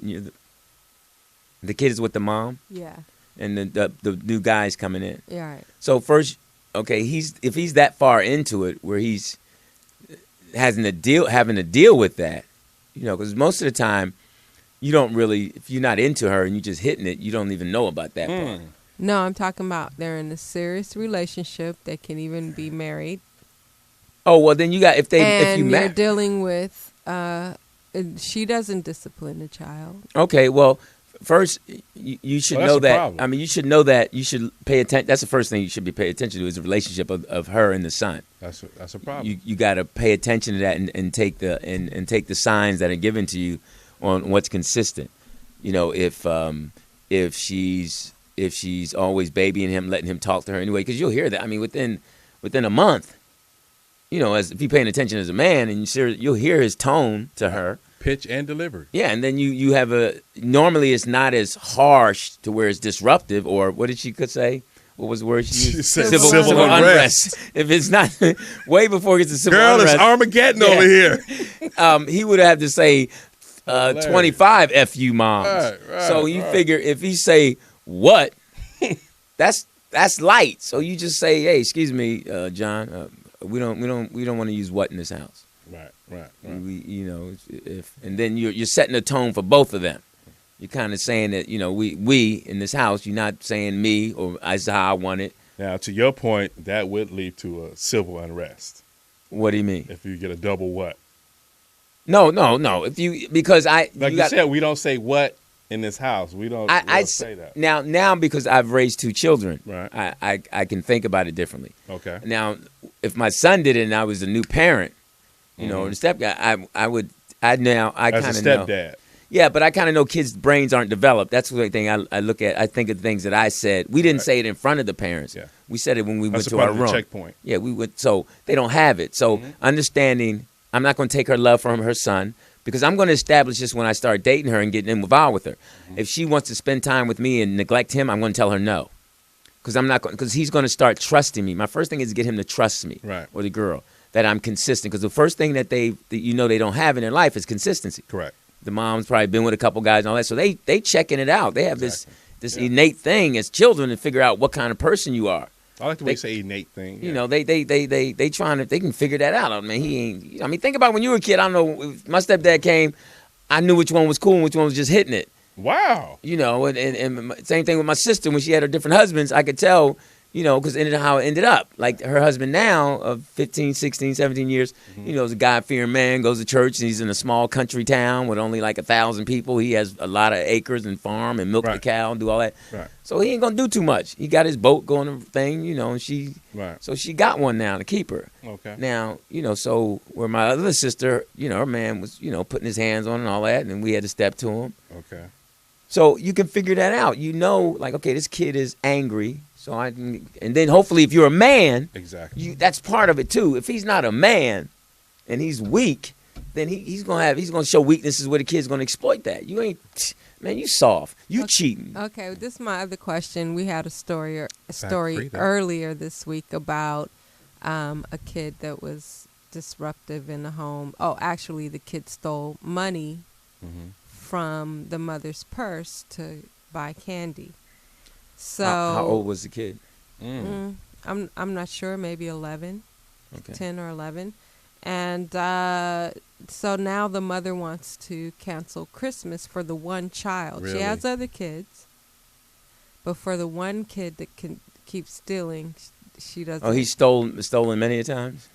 The kid is with the mom. Yeah. And the new guy's coming in. Yeah. Right. So first, okay, if he's that far into it, where he's having to deal with that, because most of the time, you don't really, if you're not into her and you're just hitting it, you don't even know about that part. No, I'm talking about they're in a serious relationship. They can even be married. Oh well, then if you you're dealing with, she doesn't discipline the child. Okay, well. First, you should know that. Problem. I mean, you should know that. You should pay attention. That's the first thing you should be paying attention to is the relationship of her and the son. That's a problem. You got to pay attention to that and take the signs that are given to you on what's consistent. If she's always babying him, letting him talk to her anyway, because you'll hear that. I mean, within a month, as if you're paying attention as a man, and you'll hear his tone to her. Pitch and delivery. Yeah, and then you have normally it's not as harsh to where it's disruptive, or what did she could say? What was the word she used? Civil unrest. If it's not way before it gets to civil unrest. Girl, it's Armageddon over here. He would have to say 25 FU moms. Right, so you figure if he say what, that's light. So you just say, hey, excuse me, John, we don't want to use what in this house. Right. And then you're setting the tone for both of them. You're kind of saying that we in this house. You're not saying me or as how I want it. Now, to your point, that would lead to a civil unrest. What do you mean? If you get a double what? No. If because you said, we don't say what in this house. We don't say that. Now because I've raised two children, right? I can think about it differently. Okay. Now, if my son did it and I was a new parent. The step guy, I kind of know. As a stepdad. Yeah, but I kind of know kids' brains aren't developed. That's the thing I look at. I think of things that I said. We didn't say it in front of the parents. Yeah. We said it when we went to our our room. Checkpoint. Yeah, we went. So they don't have it. So understanding, I'm not going to take her love from her son because I'm going to establish this when I start dating her and getting involved with her. If she wants to spend time with me and neglect him, I'm going to tell her no. Because he's going to start trusting me. My first thing is to get him to trust me, right, or the girl. That I'm consistent, because the first thing that they don't have in their life is consistency. Correct. The mom's probably been with a couple guys and all that, so they checking it out. They have this innate thing as children to figure out what kind of person you are. I like the way you say innate thing. Yeah. They can figure that out. I mean, think about when you were a kid. I don't know. My stepdad came, I knew which one was cool and which one was just hitting it. Wow. And same thing with my sister when she had her different husbands. I could tell. Because how it ended up. Like her husband now of 15, 16, 17 years, is a God-fearing man, goes to church, and he's in a small country town with only like 1,000 people. He has a lot of acres and farm and milk the cow and do all that. Right. So he ain't going to do too much. He got his boat going and thing, and she, so she got one now to keep her. Okay. Now, so where my other sister, her man was, putting his hands on and all that, and we had to step to him. Okay. So you can figure that out. Like, okay, this kid is angry. And then hopefully if you're a man, exactly, that's part of it too. If he's not a man and he's weak, then he's gonna show weaknesses where the kid's gonna exploit that. You ain't, man, you soft, you cheating. Okay, this is my other question. We had a story earlier this week about a kid that was disruptive in the home. Oh, actually, the kid stole money from the mother's purse to buy candy. So how old was the kid? I'm not sure, maybe 11, okay. 10 or 11. And so now the mother wants to cancel Christmas for the one child. Really? She has other kids, but for the one kid that can keep stealing, she doesn't. Oh, he's stolen many a times?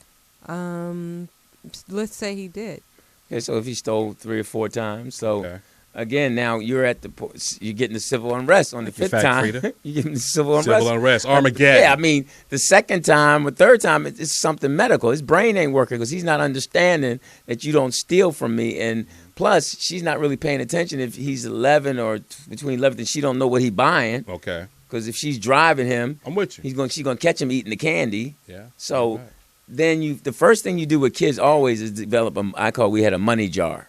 Let's say he did. Okay, so if he stole 3 or 4 times, so... Okay. Again, now you're getting the civil unrest on the 5th time. You're getting the civil unrest. Armageddon. Yeah, I mean, the 2nd time or 3rd time, it's something medical. His brain ain't working because he's not understanding that you don't steal from me. And plus, she's not really paying attention if he's 11 or between 11 and she don't know what he's buying. Okay. Because if she's driving him, I'm with you. She's gonna catch him eating the candy. Yeah. So then the first thing you do with kids always is develop we had a money jar.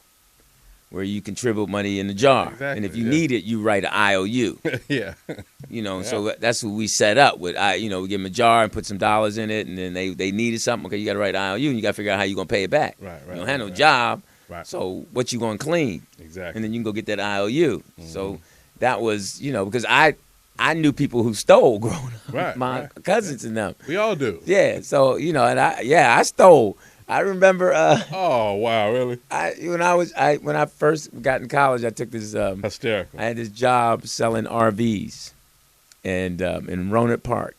Where you contribute money in the jar. Exactly, and if you need it, you write an IOU. Yeah. So that's what we set up with. We give them a jar and put some dollars in it, and then they needed something. Okay, you got to write an IOU, and you got to figure out how you're going to pay it back. Right. You don't have no job. Right. So what you going to clean? Exactly. And then you can go get that IOU. Mm-hmm. So that was, because I knew people who stole growing up. Right. My cousins and them. We all do. Yeah. So, and I stole. I remember. Oh wow! Really? When I first got in college, I took this. Hysterical. I had this job selling RVs, and in Roanoke Park,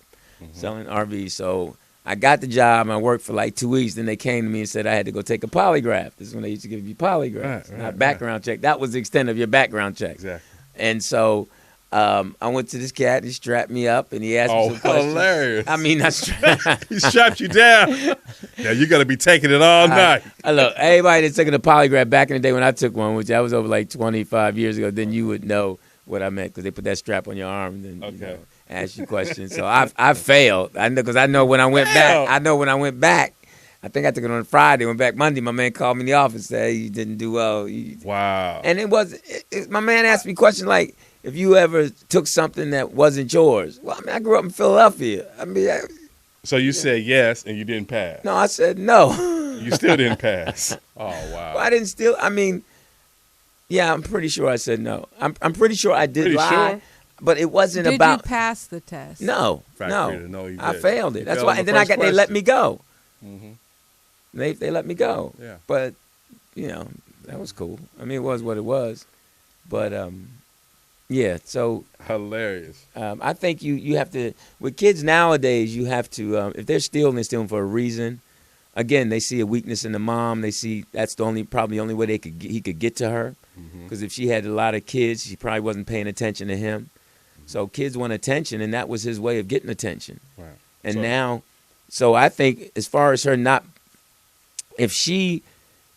selling RVs. So I got the job. And I worked for like 2 weeks. Then they came to me and said I had to go take a polygraph. This is when they used to give you polygraphs, not background check. That was the extent of your background check. Exactly. And so. I went to this cat. He strapped me up, and he asked me some questions. Hilarious! I mean, he strapped you down. Now you got to be taking it all night. Look, everybody that's taking a polygraph back in the day when I took one, which that was over like 25 years ago, then you would know what I meant because they put that strap on your arm and then ask you questions. So I failed. I know because I know when I went back. I think I took it on Friday. Went back Monday. My man called me in the office, said you didn't do well. Wow! And my man asked me questions like, if you ever took something that wasn't yours. Well, I grew up in Philadelphia. So you said yes, and you didn't pass. No, I said no. You still didn't pass. Oh wow! Well, I didn't steal. Yeah, I'm pretty sure I said no. I'm pretty sure I did lie. Sure? But it wasn't about. Did you pass the test? No, I failed it. That's why. And then they let me go. Mm-hmm. They let me go. Yeah. But that was cool. It was what it was. But yeah, so hilarious. I think you have to with kids nowadays. You have to if they're stealing for a reason. Again, they see a weakness in the mom. They see that's probably the only way he could get to her. Because if she had a lot of kids, she probably wasn't paying attention to him. So kids want attention, and that was his way of getting attention. Right. And so I think as far as her not, if she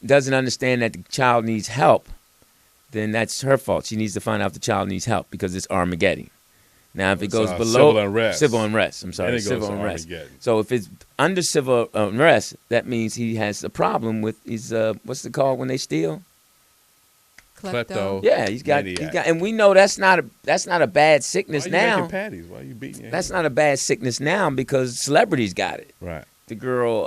doesn't understand that the child needs help, then that's her fault. She needs to find out if the child needs help because it's Armageddon. Now, if it goes below civil unrest. I'm sorry, civil unrest. So if it's under civil unrest, that means he has a problem with his what's it called when they steal? Klepto. Yeah, he's got, and we know that's not a bad sickness now. Why are you making patties? Why are you beating? That's not a bad sickness now because celebrities got it. Right. The girl.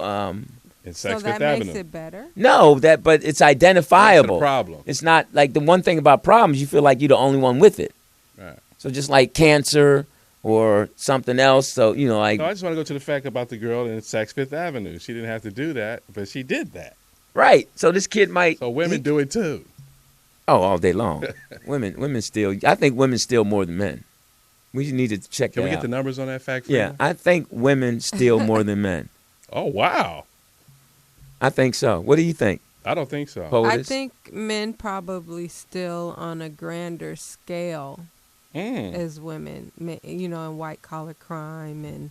So that makes it better? No, but it's identifiable. That's the problem. It's not like the one thing about problems, you feel like you're the only one with it. Right. So just like cancer or something else. So, like. No, I just want to go to the fact about the girl in Saks Fifth Avenue. She didn't have to do that, but she did that. Right. So this kid might. So women do it too. Oh, all day long. Women steal. I think women steal more than men. We need to check that out. Can we get the numbers on that fact? Yeah, I think women steal more than men. Oh, wow. I think so. What do you think? I don't think so. POTUS? I think men probably steal on a grander scale as women, in white-collar crime and,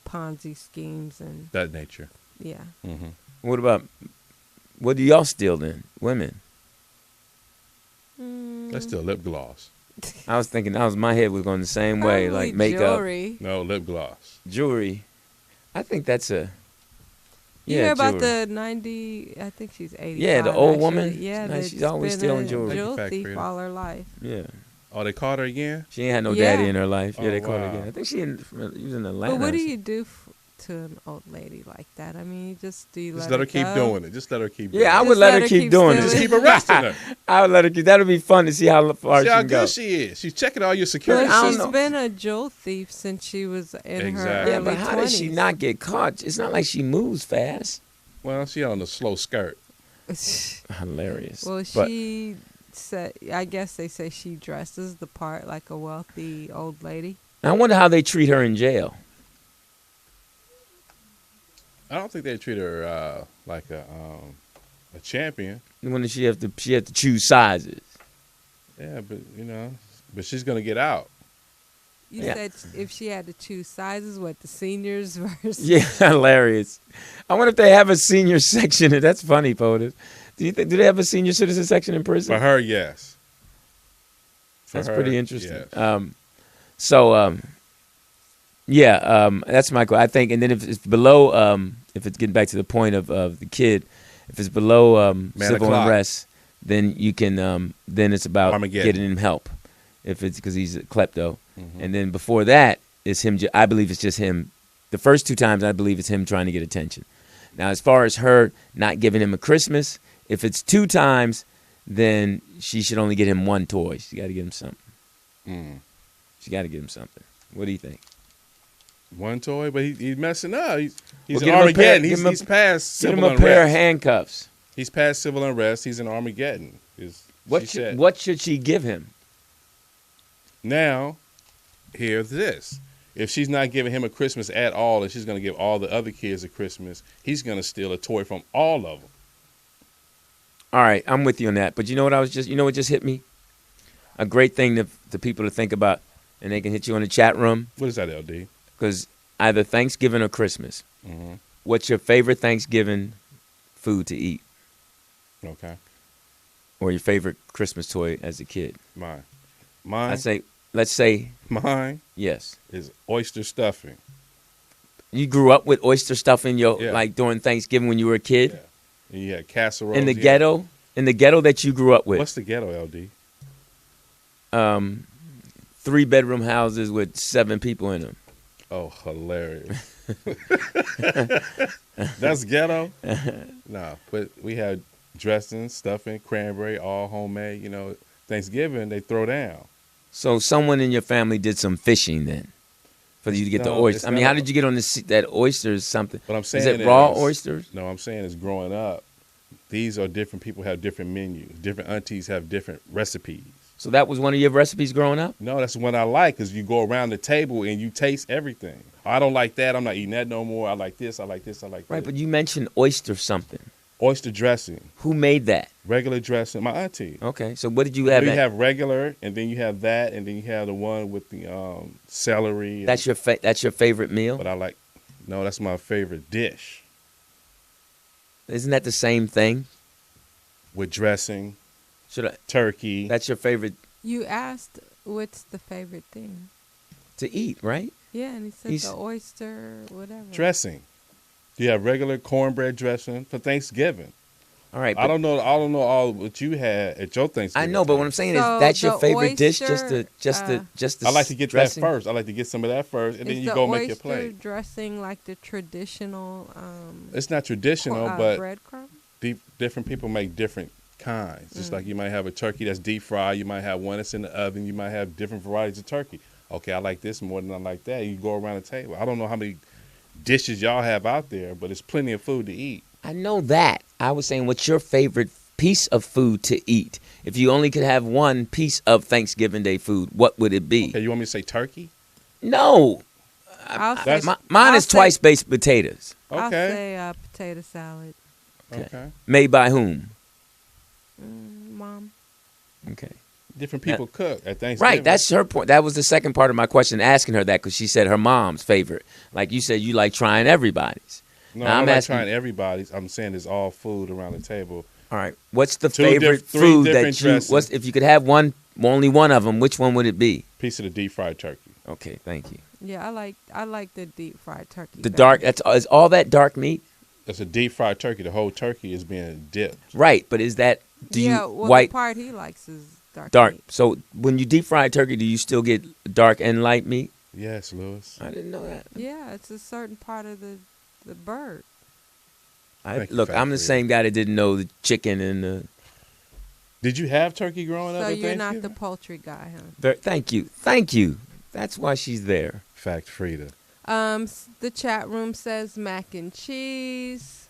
Ponzi schemes and... that nature. Yeah. Mm-hmm. What do y'all steal then? Women? Let's steal lip gloss. I was thinking, my head was going the same way, like makeup. Jewelry. No, lip gloss. Jewelry. I think that's a... You hear about the 90, I think she's 85. Yeah, the old woman? Yeah, she's always stealing jewelry. Jewel thief all her life. Yeah. Oh, they caught her again? She ain't had no daddy in her life. Yeah, Oh, they caught her wow. again. I think she was in Atlanta. But what do you do to an old lady like that? Just let her keep doing it. Just let her keep doing it. Yeah, I would let her keep doing it. Just keep arresting her. I would let her keep. That would be fun to see how far she can go. See how good she is. She's checking all your security. But she's been a jewel thief since she was in her early 20s. Yeah, but how does she not get caught? It's not like she moves fast. Well, she on the slow skirt. Hilarious. Well, she said, I guess they say she dresses the part like a wealthy old lady. I wonder how they treat her in jail. I don't think they treat her like a champion. When she have to choose sizes. Yeah, but she's gonna get out. You said if she had to choose sizes, the seniors versus... Yeah, hilarious. I wonder if they have a senior section. That's funny, POTUS. Do they have a senior citizen section in prison? For her, yes. That's pretty interesting. Yes. That's my question. I think, and then if it's below, if it's getting back to the point of the kid, if it's below civil unrest, then you can, then it's about Armageddon. getting him help. If it's because he's a klepto. And then before that is him. I believe it's just him. The first two times, I believe it's him trying to get attention. Now, as far as her not giving him a Christmas, if it's 2 times, then she should only get him 1 toy. She got to get him something. She got to get him something. What do you think? 1 toy, but he's messing up. He's Well, in Armageddon. He's past civil unrest. Get him a pair of handcuffs. He's past civil unrest. He's in Armageddon. What should she give him? Now, here's this. If she's not giving him a Christmas at all and she's going to give all the other kids a Christmas, he's going to steal a toy from all of them. All right, I'm with you on that. But you know what what just hit me? A great thing to people to think about, and they can hit you in the chat room. What is that, LD? Because either Thanksgiving or Christmas. Mm-hmm. What's your favorite Thanksgiving food to eat? Okay. Or your favorite Christmas toy as a kid? Mine. Let's say. Mine? Yes. Is oyster stuffing. You grew up with oyster stuffing like during Thanksgiving when you were a kid? Yeah. And you had casseroles. In the ghetto? In the ghetto that you grew up with? What's the ghetto, LD? 3-bedroom houses with 7 people in them. Oh, hilarious. That's ghetto? No, but we had dressing, stuffing, cranberry, all homemade. You know, Thanksgiving, they throw down. So someone in your family did some fishing then for you to get the oyster. I mean, how did you get on that oyster or something? What I'm saying is it raw oysters? No, I'm saying is growing up, these are different people have different menus. Different aunties have different recipes. So that was one of your recipes growing up? No, that's one I like because you go around the table and you taste everything. I don't like that. I'm not eating that no more. I like this. I like this. I like that. Right, but you mentioned oyster something. Oyster dressing. Who made that? Regular dressing. My auntie. Okay, so what did you have? You have regular, and then you have that, and then you have the one with the celery. That's your favorite meal? But no, that's my favorite dish. Isn't that the same thing? With dressing. Turkey. That's your favorite. You asked what's the favorite thing to eat, right? Yeah, and he said the oyster, whatever. Dressing. You have regular cornbread dressing for Thanksgiving. All right. I don't know all what you had at your Thanksgiving. I know, but what I'm saying is that's your favorite dish. Just I like to get dressing? that first. I like to get some of that first, and then you go make your plate. Is the oyster dressing like the traditional? It's not traditional, but breadcrumb. Different people make different kinds. Just like you might have a turkey that's deep fried. You might have one that's in the oven. You might have different varieties of turkey. Okay, I like this more than I like that. You go around the table. I don't know how many dishes y'all have out there, but it's plenty of food to eat. I know that. I was saying, what's your favorite piece of food to eat? If you only could have one piece of Thanksgiving Day food, what would it be? Okay, you want me to say turkey? No. Mine is twice baked potatoes. Okay. I'll say potato salad. Okay. Made by whom? Mom. Okay. Different people cook at Thanksgiving. Right, that's her point. That was the second part of my question, asking her that, because she said her mom's favorite. Like you said, you like trying everybody's. No, I'm not trying everybody's. I'm saying it's all food around the table. All right. What's the favorite food that you? If you could have only one of them, which one would it be? Piece of the deep fried turkey. Okay, thank you. Yeah, I like the deep fried turkey. The dark. Is all that dark meat? It's a deep fried turkey. The whole turkey is being dipped. Right, but is that the part he likes is dark. Meat. So when you deep fry turkey, do you still get dark and light meat? Yes, Lewis. I didn't know that. Yeah, it's a certain part of the bird. Look, I'm the same guy that didn't know the chicken and the. Did you have turkey growing up? So you're not the poultry guy, huh? Thank you. That's why she's there. Fact, Frida. The chat room says mac and cheese,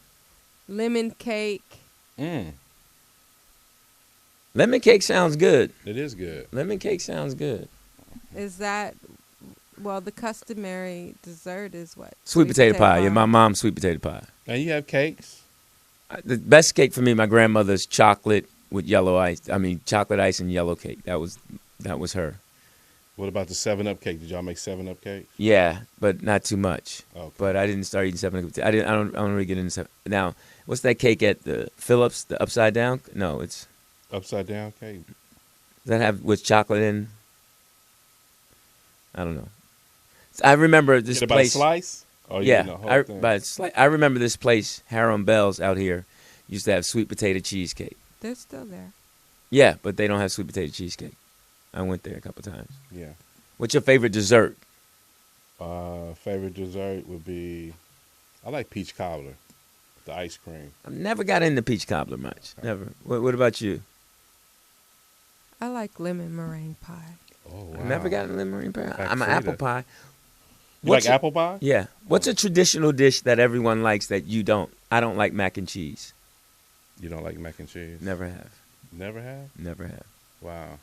lemon cake. Lemon cake sounds good. It is good. Lemon cake sounds good. Is that, the customary dessert is what? Sweet potato pie. Yeah, my mom's sweet potato pie. And you have cakes? The best cake for me, my grandmother's chocolate with yellow ice. I mean, chocolate ice and yellow cake. That was her. What about the 7-Up cake? Did y'all make 7-Up cake? Yeah, but not too much. Okay. But I didn't start eating 7-Up. I don't really get into 7. Now, what's that cake at the Phillips? The upside down? No, it's upside down cake. Does that have with chocolate in? I don't know. I remember this place. By a slice? Or I remember this place, Harem Bells out here, used to have sweet potato cheesecake. They're still there. Yeah, but they don't have sweet potato cheesecake. I went there a couple times. Yeah. What's your favorite dessert? Favorite dessert would be, I like peach cobbler. The ice cream. I've never got into peach cobbler much. Never. What about you? I like lemon meringue pie. Oh, wow. I've never got into lemon meringue pie. I'm an Frida. apple pie. You like apple pie? Yeah. What's a traditional dish that everyone likes that you don't? I don't like mac and cheese. You don't like mac and cheese? Never have. Never have? Never have. Wow.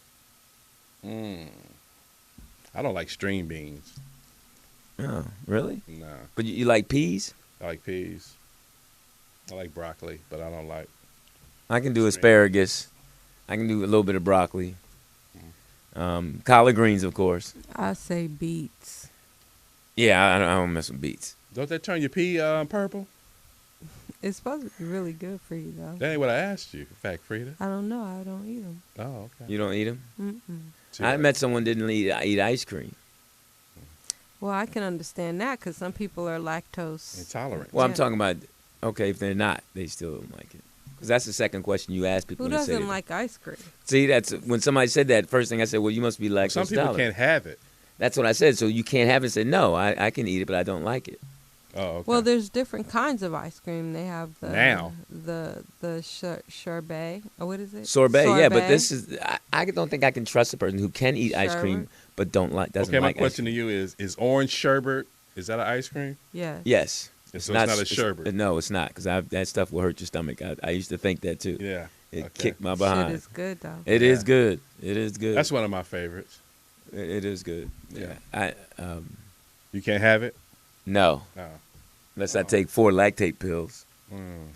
I don't like string beans. Oh, really? No. But you like peas? I like peas. I like broccoli, but I don't like. I can do asparagus. I can do a little bit of broccoli. Collard greens, of course. I say beets. Yeah, I don't mess with beets. Don't that turn your pea purple? It's supposed to be really good for you, though. That ain't what I asked you. In fact, Frida. I don't know. I don't eat them. Oh, okay. You don't eat them? Mm-mm. I met someone didn't eat ice cream. Well, I can understand that because some people are lactose intolerant. Well, I'm talking about, okay, if they're not, they still don't like it. Because that's the second question you ask people. Who doesn't like ice cream? See, that's when somebody said that, first thing I said, well, you must be lactose Some people can't have it. That's what I said. So you can't have it. Said, no, I can eat it, but I don't like it. Oh, okay. Well, there's different kinds of ice cream. They have the sorbet. Oh, what is it? Sorbet, yeah. But this is I don't think I can trust a person who can eat ice cream but doesn't like. Okay, my question to you is orange sherbet, is that an ice cream? Yeah. Yes. So it's not a sherbet. No, it's not because that stuff will hurt your stomach. I used to think that too. Yeah. It kicked my behind. Shit is good though. It is good. It is good. That's one of my favorites. It is good. Yeah. You can't have it? No. Oh. Unless I take 4 lactate pills. And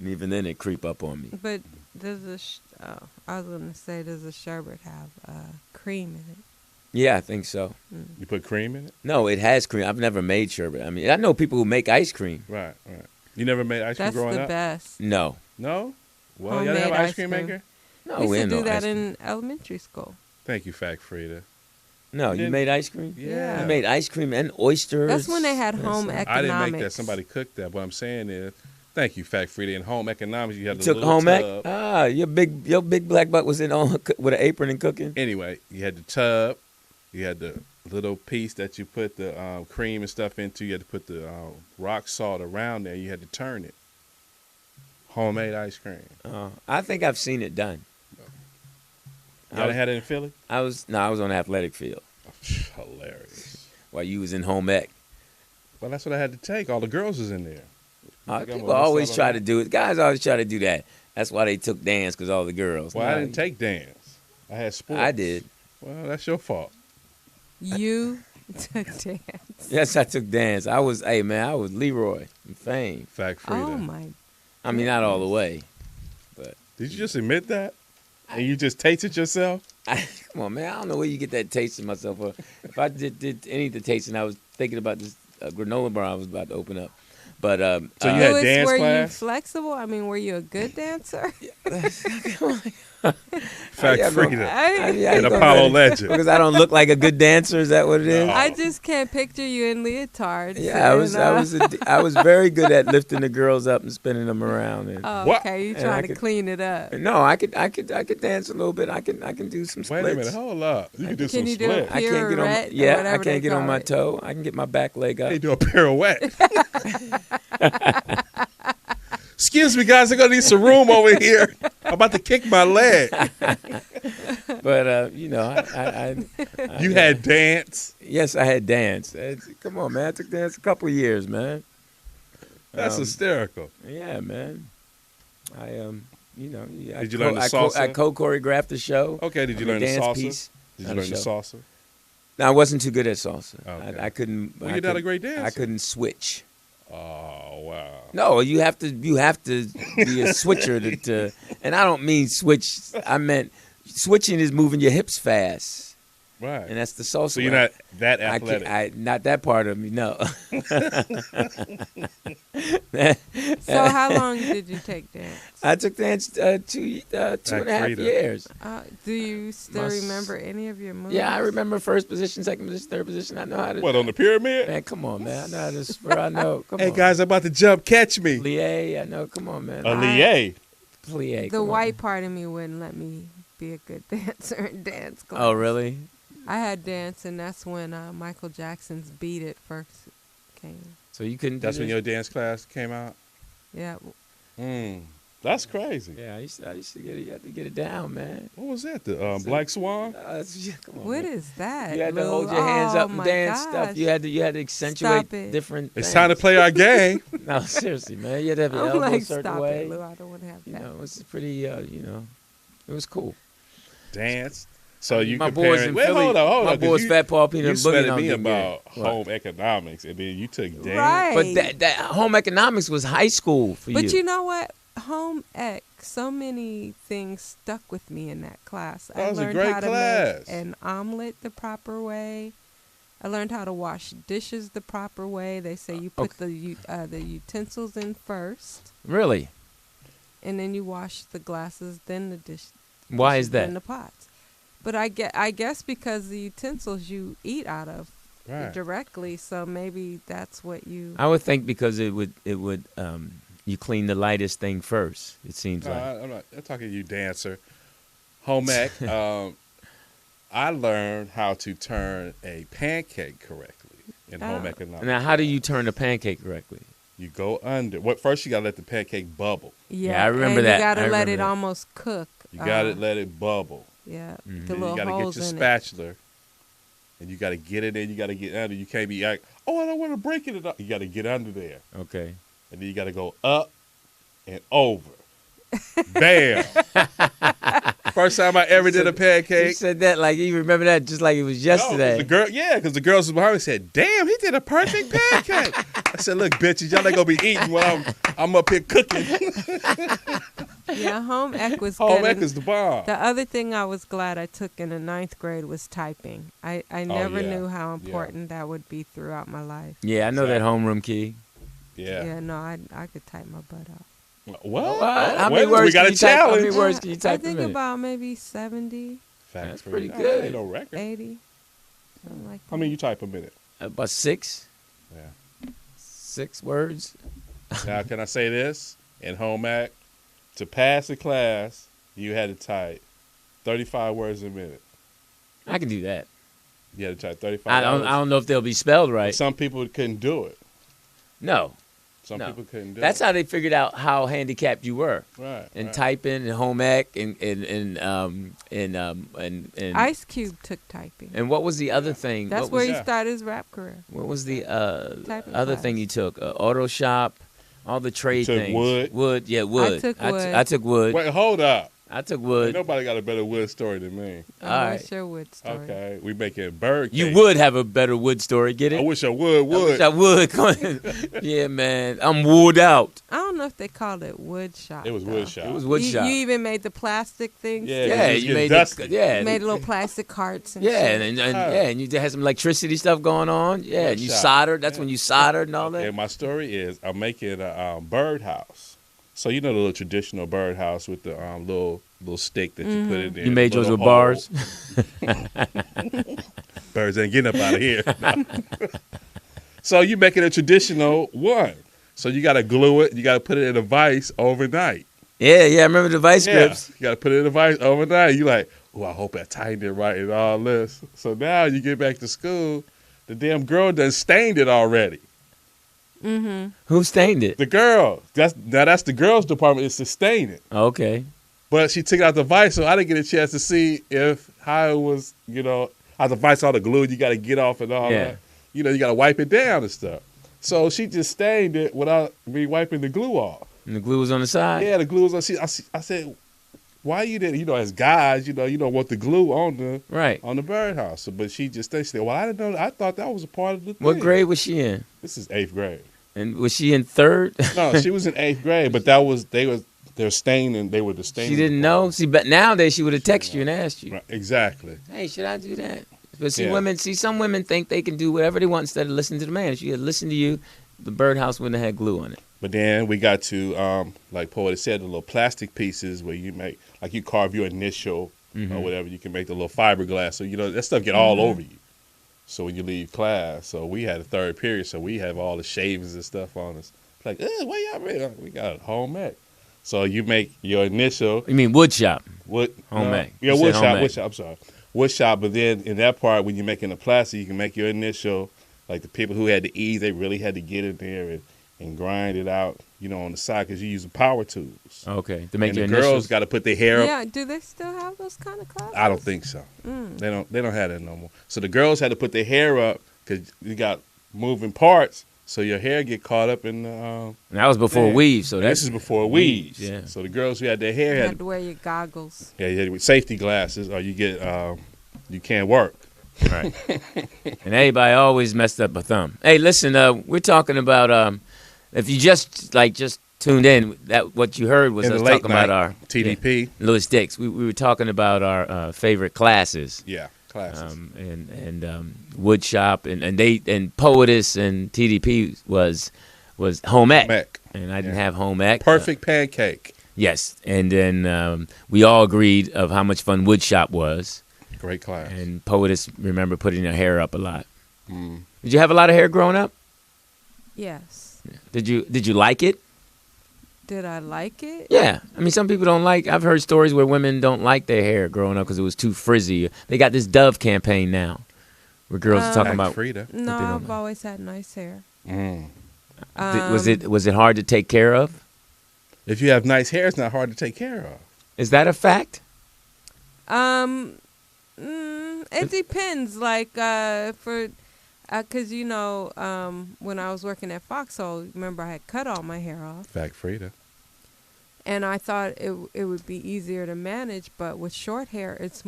even then it creep up on me. But does I was going to say, does the sherbet have cream in it? Yeah, I think so. You put cream in it? No, it has cream. I've never made sherbet. I mean, I know people who make ice cream. Right. You never made ice cream growing up? That's the best. No. No? Well, you didn't have an ice cream maker? No, we used to do no that in elementary school. Thank you, Fact Frida. No, you made ice cream? Yeah. I made ice cream and oysters. That's when they had home economics. I didn't make that. Somebody cooked that. What I'm saying is, thank you, Fact Frida. In home economics, you had took little home tub. Ah, your big black butt was in on with an apron and cooking. Anyway, you had the tub. You had the little piece that you put the cream and stuff into. You had to put the rock salt around there. You had to turn it. Homemade ice cream. I think I've seen it done. Y'all had it in Philly? I was on the athletic field. Hilarious. While you was in home ec. Well, that's what I had to take. All the girls was in there. People always try to do it. Guys always try to do that. That's why they took dance, because all the girls. Well, I didn't take dance. I had sports. I did. Well, that's your fault. You took dance. Yes, I took dance. I was Leroy in Fame. Fact Frida. Oh, my. I mean, not all the way. But did you just admit that? And you just tasted yourself? Come on, man. I don't know where you get that taste in myself. If I did any of the tasting, I was thinking about this granola bar I was about to open up. But so you had dance were class? You flexible? I mean, were you a good dancer? Fact Frida. An Apollo legend. Because I don't look like a good dancer. Is that what it is? No. I just can't picture you in leotards. Yeah, I was very good at lifting the girls up and spinning them around. And, okay, you trying to clean it up? No, I could dance a little bit. I can do some splits. Wait a minute, hold up. You can do some splits. I can't get on. I can't get on my toe. I can get my back leg up. They do a pirouette. Excuse me, guys. I gotta need some room over here. I'm about to kick my leg. But I you had dance. Yes, I had dance. Come on, man. I took dance a couple years, man. That's hysterical. Yeah, man. Did you learn the salsa? I co-choreographed the show. Okay. Did you learn the salsa? Piece. Did you learn the salsa? No, I wasn't too good at salsa. Okay. I couldn't. Well, you're not a great dancer. I couldn't switch. Oh wow! No, you have to be a switcher to and I don't mean switch. I meant switching is moving your hips fast, right? And that's the salsa. So you're not that athletic. Not that part of me. No. So how long did you take dance? I took dance 2.5 years. Do you still remember any of your moves? Yeah, I remember first position, second position, third position. I know how to. What, on the pyramid? Man, come on, man. I know how to spur. I know. Come on. Hey guys, I'm about to jump. Catch me. Plie. I know. Come on, man. Plie. Plie. The white part of me wouldn't let me be a good dancer in dance class. Oh, really? I had dance, and that's when Michael Jackson's "Beat It" first came. So you couldn't. That's when your dance class came out. Yeah. That's crazy. Yeah, I used to get it. You had to get it down, man. What was that? The Black Swan? Yeah, come on, What man. is that? You had to Lou? hold your hands up Oh, and my dance gosh. stuff. You had to accentuate different It's things. time to play our game. No, seriously, man. You had to have your I'm elbow like, a certain stop way. it, Lou. I don't want to have You that. know, it was pretty. You know, it was cool. Dance. So you my boys in Wait, Philly, hold on. my boys, Fat Paul, Peanut, You and Boogie sweated don't me get about good. home economics, and then you took dance. Right. But that home economics was high school for you. But you know what? Home ec, so many things stuck with me in that class. That was a learned great how to class. make an omelet the proper way. I learned how to wash dishes the proper way. They say you put the utensils in first, Really? and then you wash the glasses, then the dish. Why dishes, is that? Then the pots. But I guess because the utensils you eat out of directly, so maybe that's what you. I would think because it would you clean the lightest thing first. It seems like. I'm talking to you, dancer. Home ec. I learned how to turn a pancake correctly in home economics. Now, how do you turn a pancake correctly? You go under. First, you gotta let the pancake bubble. Yeah, I remember and that. You gotta I let remember it that. almost cook. You gotta let it bubble. Yeah, Mm-hmm. the Then little you gotta holes get your in spatula, and you gotta get it in. You gotta get under. You can't be like, oh, I don't want to break it. You gotta get under there, Okay. and then you gotta go up and over. Bam! First time I ever did a You pancake. said that like you remember that just like it was yesterday. Because the girls was behind me said, "Damn, he did a perfect pancake." I said, "Look, bitches, y'all ain't gonna be eating while I'm up here cooking." Yeah, home ec was Home good. ec is the bomb. The other thing I was glad I took in the 9th grade was typing. I never knew how important that would be throughout my life. Yeah, I know that homeroom key. Yeah, no, I could type my butt out. What? How many words we got can a you type? How challenge. many words can you type I a think minute? about maybe 70, That's pretty That good. ain't no record. 80, something like that. How many you type a minute? About 6. Yeah. 6 words. Now, can I say this? In home ec, to pass the class, you had to type 35 words a minute. I can do that. You had to type 35 I don't know if they'll be spelled right. Some people couldn't do it. No. Some people couldn't do That's it. how they figured out how handicapped you were. Right. And typing and home ec and Ice Cube took typing. and what was the other thing? That's what where was, he started his rap career. What was the Typing other class. thing you took? Auto shop, all the trade took things. wood? Wood, yeah, wood. took wood. I took wood. Wait, hold up. I took wood. Nobody got a better wood story than me. Oh, All what's your wood story? Okay. We making bird cake. You would have a better wood story. Get it? I wish I would. I would. Yeah, man. I'm wood out. I don't know if they called it wood shop. It was though. wood shop. It was wood you, shop. You even made the plastic things. Yeah, Yeah, it was you getting made dusty. yeah, You made little plastic carts and yeah, shit. and you had some electricity stuff going on. Yeah, Wood and you shop. soldered. That's when you soldered and all that. And my story is I'm making a birdhouse. So you know the little traditional birdhouse with the little stick that you put in there. You made yours little with bars. Birds ain't getting up out of here. No. So you making a traditional one. So you got to glue it. You got to put it in a vise overnight. Yeah, I remember the vice grips. You got to put it in a vise overnight. You like, oh, I hope I tightened it right and all this. So now you get back to school, the damn girl done stained it already. Mm-hmm. Who stained it? The girl. That's the girls' department is to stain it. Okay. But she took out the vise, so I didn't get a chance to see how it was, how the vise, all the glue you got to get off and all that. You got to wipe it down and stuff. So she just stained it without me wiping the glue off. And the glue was on the side? Yeah, the glue was on. I said, why you didn't, as guys, you don't want the glue on the birdhouse. So, but she just said, well, I didn't know. I thought that was a part of the thing. What grade was she in? This is 8th grade. And was she in 3rd? No, she was in 8th grade, but they're staining. They were the staining. She didn't know? See, but nowadays she would have texted you and asked you. Right, exactly. Hey, should I do that? But some women think they can do whatever they want instead of listening to the man. If she had listened to you, the birdhouse wouldn't have had glue on it. But then we got to, like Poet said, the little plastic pieces where you make, like you carve your initial or whatever. You can make the little fiberglass. So, that stuff get all over you. So when you leave class, so we had a 3rd period, so we have all the shavings and stuff on us. Like, what y'all made? We got home ec. So you make your initial. You mean wood shop? Home ec. Yeah, wood shop. I'm sorry. Wood shop, but then in that part, when you're making the plastic, you can make your initial. Like the people who had the E's, they really had to get in there and grind it out, on the side because you're using power tools. Okay, to make and your the initials. girls got to put their hair up. Yeah, do they still have those kind of classes? I don't think so. They don't have that no more. So the girls had to put their hair up because you got moving parts, so your hair get caught up in the. And that was before weave, so this is before weaves. Yeah. So the girls who had their hair You had to wear your goggles. Yeah, you had with safety glasses, or you get you can't work. Right. And everybody always messed up a thumb. Hey, listen, we're talking about if you just tuned in, that what you heard was In us the late talking about night, our TDP. Louis Dix. We were talking about our favorite classes. Yeah, classes. And wood shop and Poetess and TDP was home ec. And I didn't have home ec. Perfect pancake. Yes, and then we all agreed of how much fun wood shop was. Great class. And Poetess remember putting her hair up a lot. Did you have a lot of hair growing up? Yes. Did you like it? Did I like it? Yeah. I mean, some people don't like. I've heard stories where women don't like their hair growing up because it was too frizzy. They got this Dove campaign now, where girls are talking about. Frida. No, I've always had nice hair. Was it hard to take care of? If you have nice hair, it's not hard to take care of. Is that a fact? It depends. Like because when I was working at Foxhole, remember I had cut all my hair off. Fact, Frida. And I thought it would be easier to manage, but with short hair, it's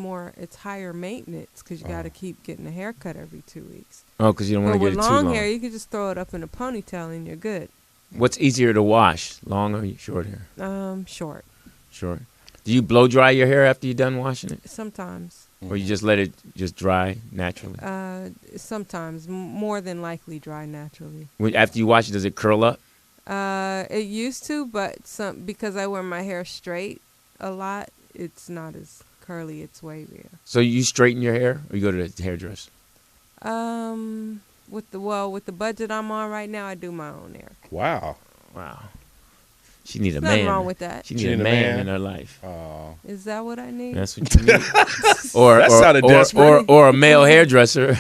higher maintenance because you got to keep getting a haircut every 2 weeks. Oh, because you don't want to get it too long. With long hair, you can just throw it up in a ponytail and you're good. What's easier to wash, long or short hair? Short. Short. Do you blow dry your hair after you're done washing it? Sometimes. Or you just let it just dry naturally? Sometimes. More than likely dry naturally. After you wash it, does it curl up? It used to, but because I wear my hair straight a lot, it's not as curly. It's wavier. So you straighten your hair, or you go to the hairdresser? With the budget I'm on right now, I do my own hair. Wow. She need a Nothing man. wrong with that. She need a man in her life. Is that what I need? That's what you need. That sounded desperate. Or a male hairdresser.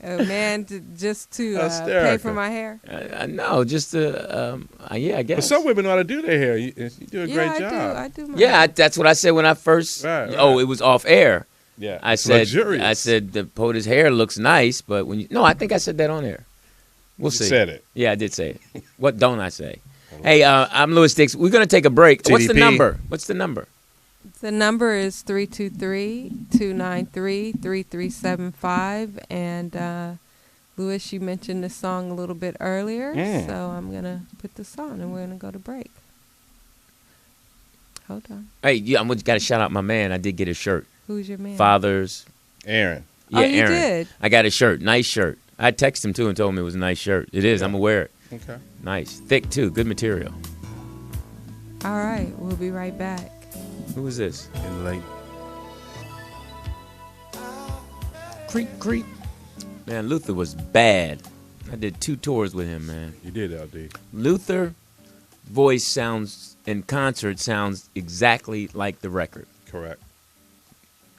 A man to pay for my hair? No, just to, I guess. But some women know how to do their hair. You do a great job. I do my hair. That's what I said when I first. Right. Oh, it was off air. Yeah, I said. luxurious. I said the Poetess hair looks nice, but when I think I said that on air. We'll see. You said it. Yeah, I did say it. What don't I say? Hey, I'm Louis Dix. We're gonna take a break. TDP. What's the number? The number is 323-293-3375. And Louis, you mentioned the song a little bit earlier, so I'm gonna put this on and we're gonna go to break. Hold on. Hey, I'm got to shout out my man. I did get a shirt. Who's your man? Father's. Aaron. Yeah, you Aaron. did? I got a shirt. Nice shirt. I texted him too and told him it was a nice shirt. It is. I'm gonna wear it. Okay. Nice, thick too. Good material. All right, we'll be right back. Who is this? In late. Creep. Man, Luther was bad. I did 2 tours with him, man. You did, LD. Luther voice sounds in concert sounds exactly like the record. Correct.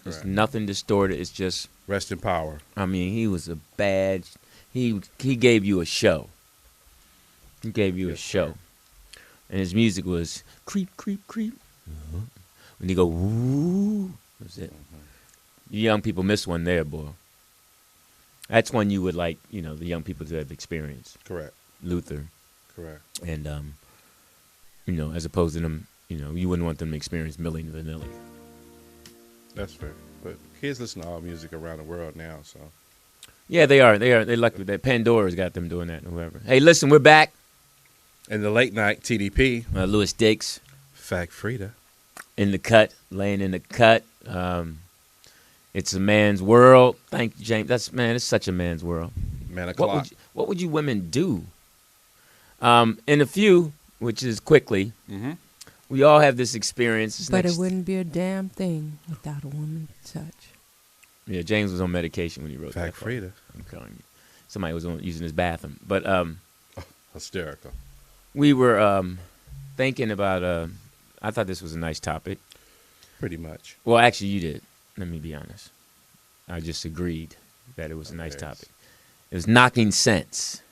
There's nothing distorted. It's just rest in power. I mean, he was a bad. He gave you a show. He gave you a show, and his music was creep. When you go woo, that's it. You young people miss one there, boy. That's one you would like, the young people to have experienced. Correct. Luther. Correct. And as opposed to them, you wouldn't want them to experience Milli Vanilli. That's fair. But kids listen to all music around the world now, so. Yeah, they are. They're lucky that Pandora's got them doing that. Whoever. Hey, listen, we're back. In the late night, TDP. Louis Dix. Fact Frida. In the cut, laying in the cut. It's a man's world. Thank you, James. It's such a man's world. Man o'clock. What would you women do? In a few, which is quickly, we all have this experience. But it wouldn't be a damn thing without a woman's touch. Yeah, James was on medication when he wrote Fact that. Frida. I'm telling you. Somebody was using his bathroom. But hysterical. We were thinking about, I thought this was a nice topic. Pretty much. Well, actually, you did. Let me be honest. I just agreed that it was a nice topic. It was knocking sense.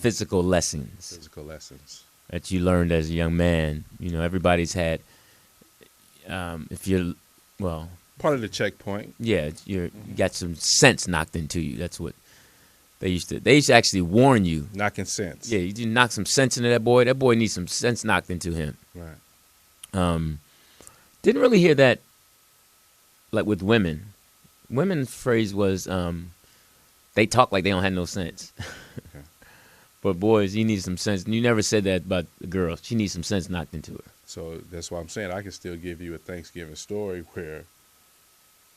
physical lessons. Physical lessons That you learned as a young man. You know, everybody's had. If you're, well, part of the checkpoint. yeah, you got some sense knocked into you. That's what they used to. They used to actually warn you. Knocking sense. Yeah, you knock some sense into that boy. That boy needs some sense knocked into him. Right. Didn't really hear that. Like with women, women's phrase was, they talk like they don't have no sense. Okay. But boys, you need some sense. And you never said that about the girl. She needs some sense knocked into her. So that's why I'm saying I can still give you a Thanksgiving story where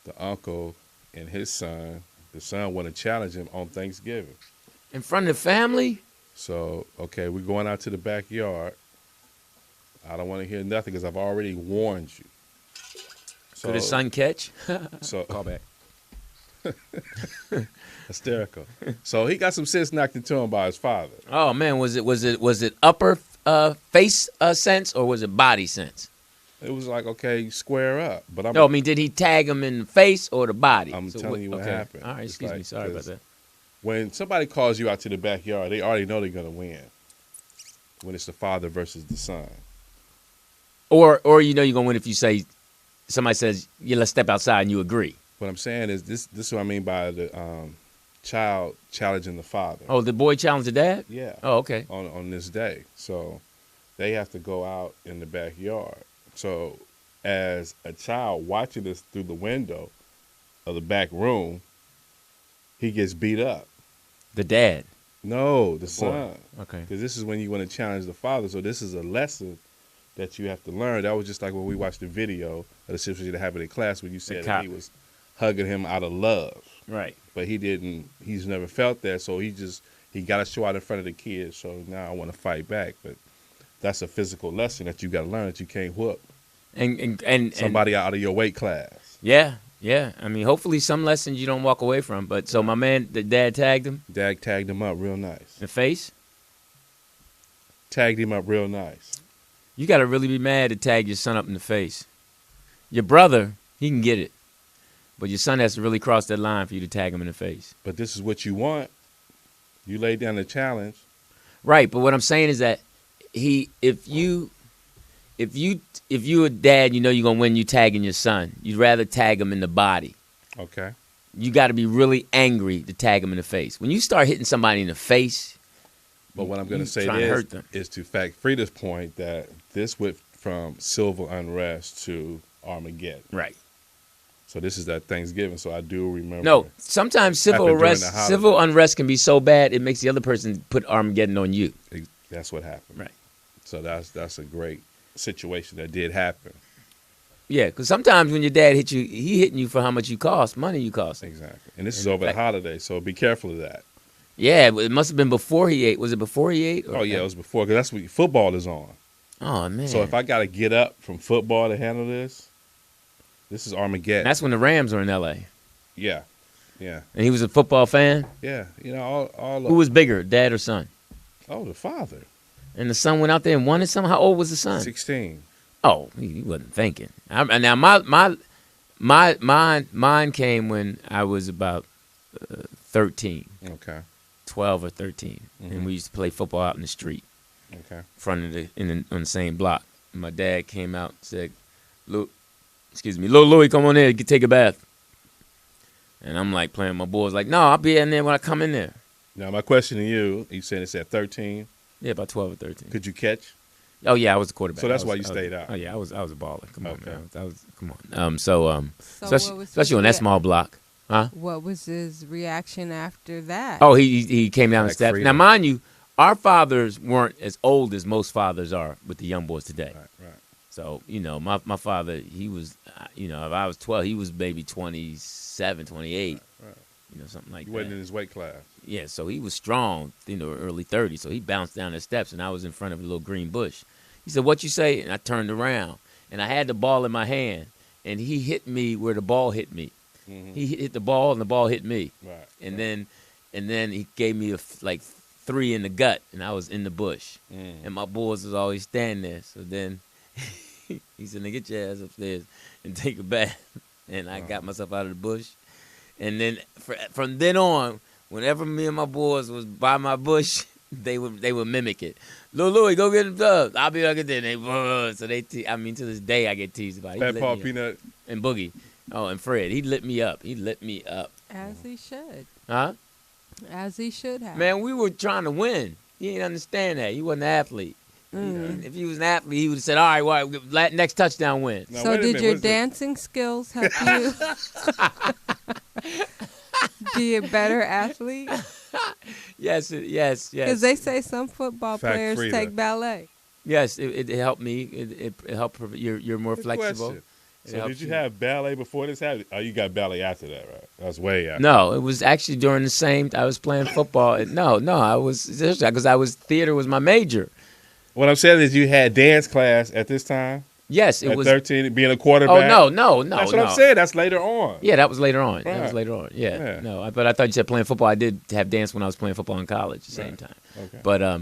the uncle and his son, the son want to challenge him on Thanksgiving. In front of the family? So, okay, we're going out to the backyard. I don't want to hear nothing because I've already warned you. So, Could his son catch? So Call back. Hysterical. So he got some sense knocked into him by his father. Oh man, was it upper face sense or was it body sense? It was like, okay, square up. But No, I mean, did he tag him in the face or the body? I'm telling you what happened. All right, It's excuse me. like, Sorry about that. When somebody calls you out to the backyard, they already know they're going to win. When it's the father versus the son. Or you know you're gonna win if you say somebody says, yeah, let's step outside and you agree. What I'm saying is this is what I mean by the child challenging the father. Oh, the boy challenged the dad? Yeah. Oh, okay. On this day. So they have to go out in the backyard. So as a child watching this through the window of the back room, he gets beat up. The dad. No, the son. Okay. Because this is when you want to challenge the father. So this is a lesson that you have to learn. That was just like when we watched the video of the situation that happened in class when you said that he was hugging him out of love. Right. But he's never felt that, so he got to show out in front of the kids. So now I want to fight back. But that's a physical lesson that you got to learn that you can't whoop And somebody out of your weight class. Yeah. I mean, hopefully some lessons you don't walk away from. But so my man, the dad tagged him. Dad tagged him up real nice. In the face? Tagged him up real nice. You got to really be mad to tag your son up in the face. Your brother, he can get it. But your son has to really cross that line for you to tag him in the face. But this is what you want. You laid down the challenge. Right, but what I'm saying is that if you a dad, you know you're gonna win. You tagging your son. You'd rather tag him in the body. Okay. You got to be really angry to tag him in the face. When you start hitting somebody in the face, but what I'm going to say is to fact Frida's point that this went from civil unrest to Armageddon. Right. So this is that Thanksgiving. So I do remember. No, sometimes civil unrest can be so bad it makes the other person put Armageddon on you. That's what happened. Right. So that's a great situation that did happen. Yeah, because sometimes when your dad hit you, he hitting you for how much you cost, money you cost. Exactly. And this is over the holiday, so be careful of that. Yeah, it must have been before he ate. Was it before he ate? Oh, yeah, it was before, because that's what football is on. Oh, man. So if I got to get up from football to handle this is Armageddon. That's when the Rams were in L.A. Yeah, yeah. And he was a football fan? Yeah, you know, all Who was bigger, dad or son? Oh, the father. And the son went out there and won it somehow? How old was the son? 16. Oh, he wasn't thinking. Now, mine came when I was about 13. Okay. 12 or 13. Mm-hmm. And we used to play football out in the street. Okay. In front of on the same block. And my dad came out and said, little Louie, come on in, take a bath. And I'm like playing with my boys, like, no, I'll be in there when I come in there. Now, my question to you said it's at 13. Yeah, about 12 or 13. Could you catch? Oh, yeah, I was a quarterback. So that's why you stayed out. Oh, yeah, I was a baller. Come on, Okay. man. Come on. So especially on that small block. Huh? What was his reaction after that? Oh, he came down the steps. freedom. Now, mind you, our fathers weren't as old as most fathers are with the young boys today. Right. So, you know, my father, he was, you know, if I was 12, he was maybe 27, 28, Right. you know, something like He that. wasn't in his weight class. Yeah, so he was strong, you know, early 30s. So he bounced down the steps, and I was in front of a little green bush. He said, "What you say?" And I turned around, and I had the ball in my hand, and he hit me where the ball hit me. Mm-hmm. He hit the ball, and the ball hit me. Right. And then he gave me like 3 in the gut, and I was in the bush. And my boys was always standing there. So then he said, "Now get your ass upstairs and take a bath." And I got myself out of the bush. And then from then on, whenever me and my boys was by my bush, they would mimic it. Lil Louie, go get him dub. I'll be like it then. So they, to this day, I get teased about it. Fat Paul Peanut and Boogie. Oh, and Fred. He lit me up. As he should. Huh? As he should have. Man, we were trying to win. He didn't understand that. He wasn't an athlete. If he was an athlete, he would have said, all right, well, next touchdown win. Now, so did your dancing skills help you be a better athlete? Yes. Because they say some football players take ballet. Yes, it helped me. It helped. You're more flexible. Question. So did you have ballet before this happened? Oh, you got ballet after that, right? That was way after. No, it was actually during the same. I was playing football. No, I was because theater was my major. What I'm saying is you had dance class at this time? Yes, it was 13, being a quarterback. Oh no. That's what I'm saying. That's later on. Yeah, that was later on. Right. That was later on. Yeah. No, but I thought you said playing football. I did have dance when I was playing football in college at the same time. Okay. But I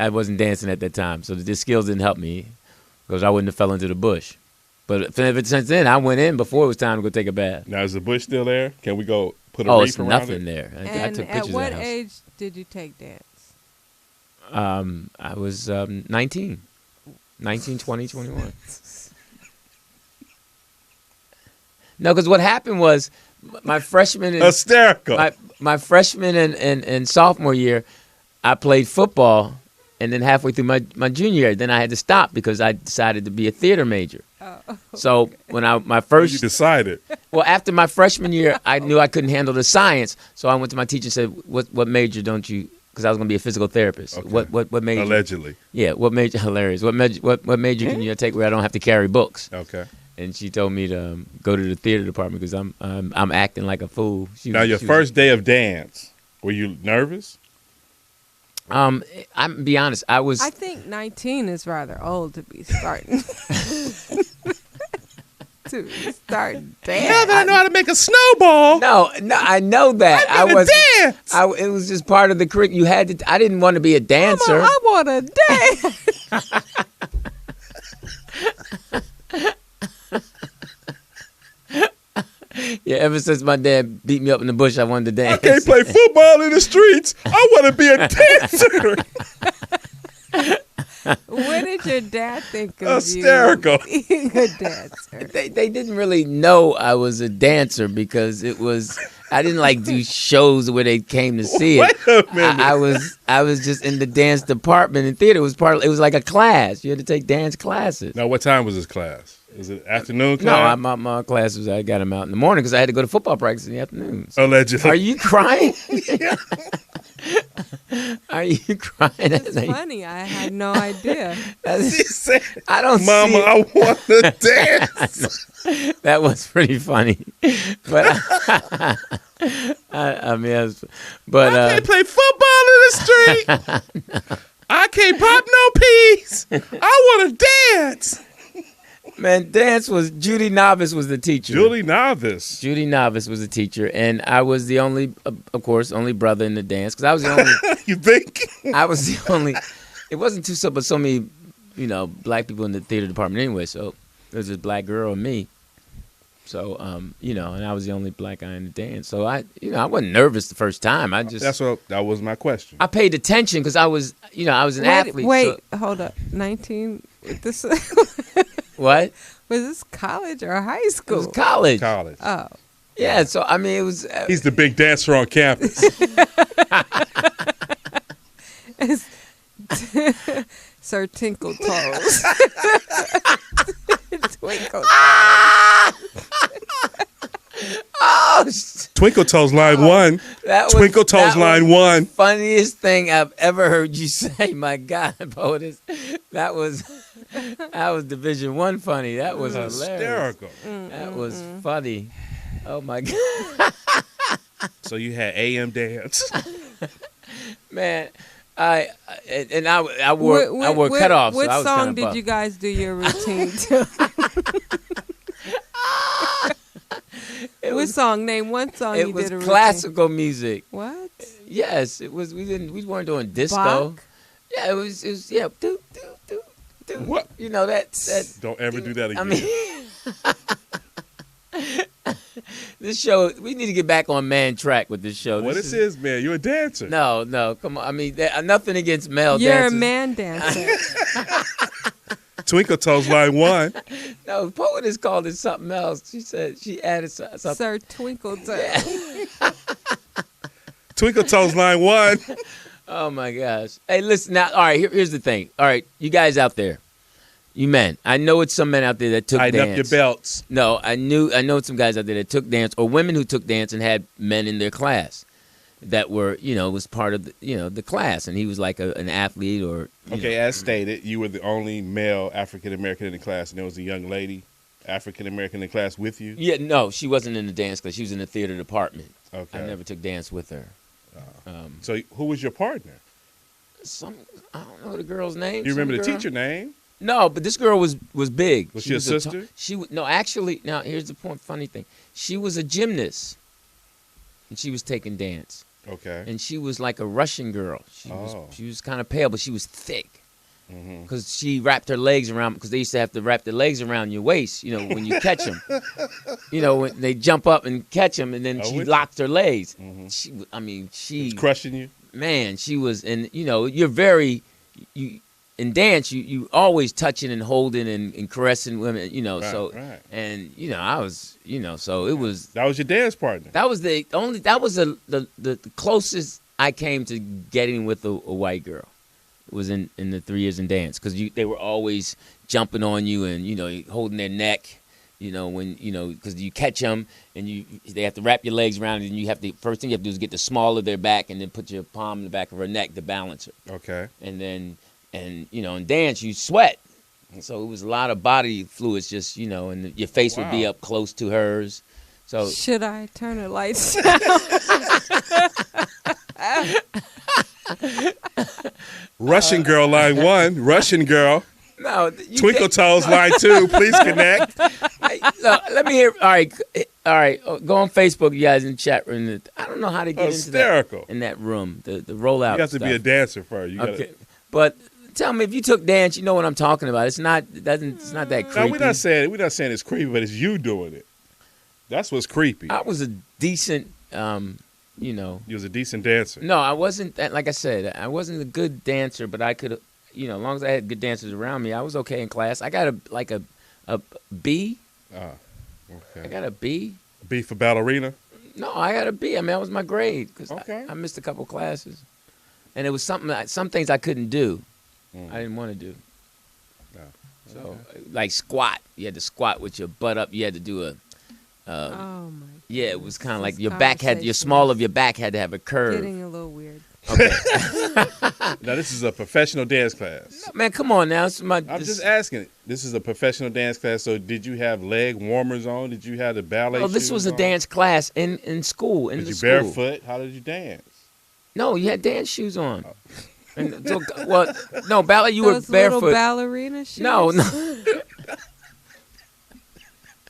wasn't dancing at that time, so the skills didn't help me because I wouldn't have fell into the bush. But since then, I went in before it was time to go take a bath. Now is the bush still there? Can we go put a reef around it? Oh, it's nothing there. I took pictures at what of the house. age did you take dance? I was 19, 20, 21. No, because what happened was my freshman and hysterical. My freshman and sophomore year, I played football, and then halfway through my junior year, then I had to stop because I decided to be a theater major. Oh. So when my first you decided. Well, after my freshman year, I knew I couldn't handle the science, so I went to my teacher and said, "What major don't you?" Because I was going to be a physical therapist. Okay. What major? Allegedly. Yeah. What major? Hilarious. What major can you take where I don't have to carry books? Okay. And she told me to go to the theater department because I'm acting like a fool. Your first day of dance, were you nervous? I'm be honest. I think 19 is rather old to be starting. To start dance. Now that I know how to make a snowball. No, I know that. I was dance. It was just part of the curriculum. You had to. I didn't want to be a dancer. I want to dance. Yeah, ever since my dad beat me up in the bush, I wanted to dance. I can't play football in the streets. I want to be a dancer. What did your dad think of hysterical. You being a dancer? They didn't really know I was a dancer because I didn't do shows where they came to see it. Wait a minute. I was just in the dance department in theater. It was like a class. You had to take dance classes. Now, what time was this class? Was it afternoon class? No, my class was, I got him out in the morning because I had to go to football practice in the afternoon. So. Allegedly. Are you crying? Are you crying? It's funny. I had no idea. She said, I don't Mama, I want to dance. That was pretty funny. But I can't play football in the street. No. I can't pop no peas. I want to dance. Man, Judy Novice was the teacher. Judy Novice was the teacher, and I was the only brother in the dance because I was the only. You think? I was the only. It wasn't so many, black people in the theater department anyway. So there was this black girl and me. So and I was the only black guy in the dance. So I wasn't nervous the first time. That was my question. I paid attention because I was an athlete. Wait, hold up, 19. This. What? Was this college or high school? It was college. College. Oh. Yeah, so, it was... He's the big dancer on campus. Sir Tinkle Toes. Twinkle Toes. Oh, Twinkle Toes line 1. Twinkle Toes line 1. Funniest thing I've ever heard you say. My God, POTUS. That was Division I funny. That was hilarious. Hysterical. That was funny. Oh my God. So you had AM dance. Man, I wore cutoffs. What so I was song did buff. you guys do your routine to? What song? Name one song you did a routine. It was classical music. What? Yes, it was. We weren't doing disco. Bach? Yeah, it was. Yeah. Do. What? That. Don't ever do that again. I mean, This show, we need to get back on man track with this show. What this is, man, you're a dancer. No, come on. I mean, nothing against male You're dancers. a man dancer. Twinkle Toes line 1. No, Poetess called it something else. She said she added something. Sir Twinkle Toes. Twinkle Toes line 1. Oh my gosh. Hey, listen now. All right, here's the thing. All right, you guys out there, you men. I know it's some men out there that took dance. Tighten up your belts. No, I know some guys out there that took dance, or women who took dance and had men in their class that were, was part of the class, and he was like an athlete or. Okay, as stated, you were the only male African American in the class, and there was a young lady African American in the class with you. Yeah, no, she wasn't in the dance class. She was in the theater department. Okay, I never took dance with her. So who was your partner? I don't know the girl's name. Do you remember the teacher name? No, but this girl was big. Was she a sister? No, actually. Now here's the point. Funny thing, she was a gymnast, and she was taking dance. Okay. And she was like a Russian girl. She was kind of pale, but she was thick. Because she wrapped her legs around, because they used to have to wrap their legs around your waist, when you catch them. When they jump up and catch them, and then she locked her legs. She was crushing you? Man, she was, and you're in dance, you always touching and holding and caressing women, Right. And, I was, so it was. That was your dance partner? That was the closest I came to getting with a white girl. Was in the 3 years in dance, because they were always jumping on you and holding their neck, because you catch them and they have to wrap your legs around, and first thing you have to do is get the small of their back and then put your palm in the back of her neck to balance her. Okay. And then in dance you sweat, so it was a lot of body fluids, just and your face would be up close to hers. So should I turn the lights down? Russian girl line 1. Russian girl. No, Twinkle Toes line 2. Please connect. Let me hear. All right. Go on Facebook, you guys, in the chat room. I don't know how to get into that in that room. The rollout. You have to stuff. be a dancer first. But tell me, if you took dance, you know what I'm talking about. It's not that creepy. No, we're not saying it's creepy, but it's you doing it. That's what's creepy. I was a decent. You was a decent dancer. No, I wasn't. Like I said, I wasn't a good dancer, but I could, as long as I had good dancers around me, I was okay in class. I got a B. Okay. I got a B. B for ballerina? No, I got a B. I mean, that was my grade, because I missed a couple classes, and it was some things I couldn't do. I didn't want to do. So, like squat, you had to squat with your butt up. You had to do a. Oh my. Yeah, it was kind of like your small of your back had to have a curve. Getting a little weird. Okay. Now this is a professional dance class. No, man, come on now. I'm just asking. This is a professional dance class. So did you have leg warmers on? Did you have the ballet? Oh, this was a dance class in school. Did you barefoot? How did you dance? No, you had dance shoes on. And so, ballet. You Those were barefoot. Little ballerina shoes. No.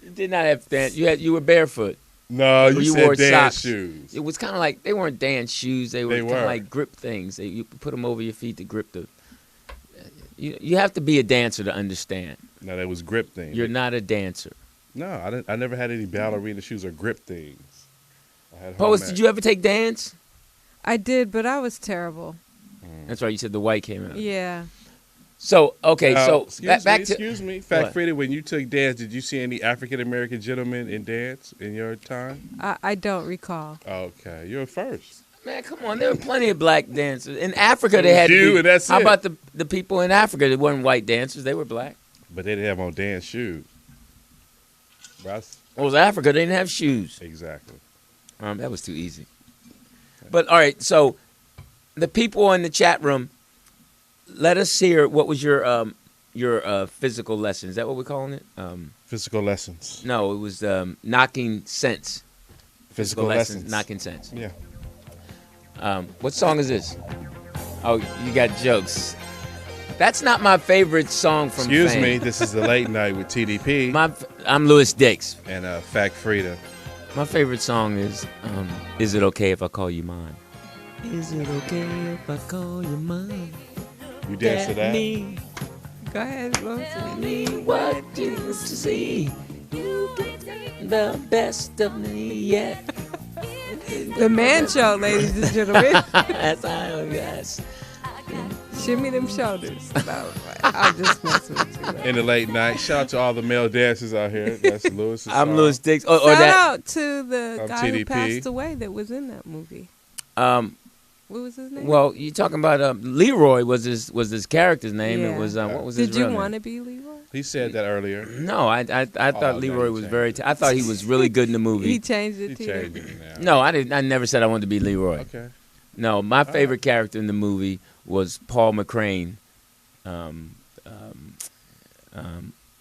You did not have dance. You were barefoot. No, you said wore dance socks. shoes. It was kind of like, they weren't dance shoes. They were kind of like grip things. You put them over your feet to grip the. You have to be a dancer to understand. No, that was grip things. You're not a dancer. No, I never had any ballerina shoes or grip things. Post, did you ever take dance? I did, but I was terrible. That's right. You said the white came out. Yeah. So, okay, excuse me, Fact Frida, when you took dance, did you see any African American gentlemen in dance in your time? I don't recall. Okay, you're first. Man, come on, there were plenty of black dancers in Africa. They had you, and that's how it. about the people in Africa that weren't white dancers? They were black, but they didn't have on dance shoes. Well, it was Africa. They didn't have shoes. Exactly. That was too easy. But all right, so the people in the chat room. Let us hear, what was your physical lesson? Is that what we're calling it? Physical lessons. No, it was knocking sense. Physical lessons. Knocking sense. Yeah. What song is this? Oh, you got jokes. That's not my favorite song from Excuse Fame. me, this is the Late Night with TDP. I'm Louis Dix. And Fact Frida. My favorite song is It Okay If I Call You Mine? Is it okay if I call you mine? You dance to that? Go ahead, Rose. Me what you used to see. You get the best of me yet. The Man Show, ladies and gentlemen. That's how, yes. Shimmy them shoulders. No, I'll just mess with you. In the late night. Shout out to all the male dancers out here. That's Lewis. I'm Lewis Dix. Shout out to the guy TDP. who passed away that was in that movie. What was his name? Well, you talking about Leroy was his character's name. Yeah. It was what was his Did real you name? want to be Leroy? He said that earlier. No, I thought Leroy was very. I thought he was really good in the movie. He changed it to Changed it now. No, I didn't. I never said I wanted to be Leroy. Okay. No, my favorite character in the movie was Paul McCrane.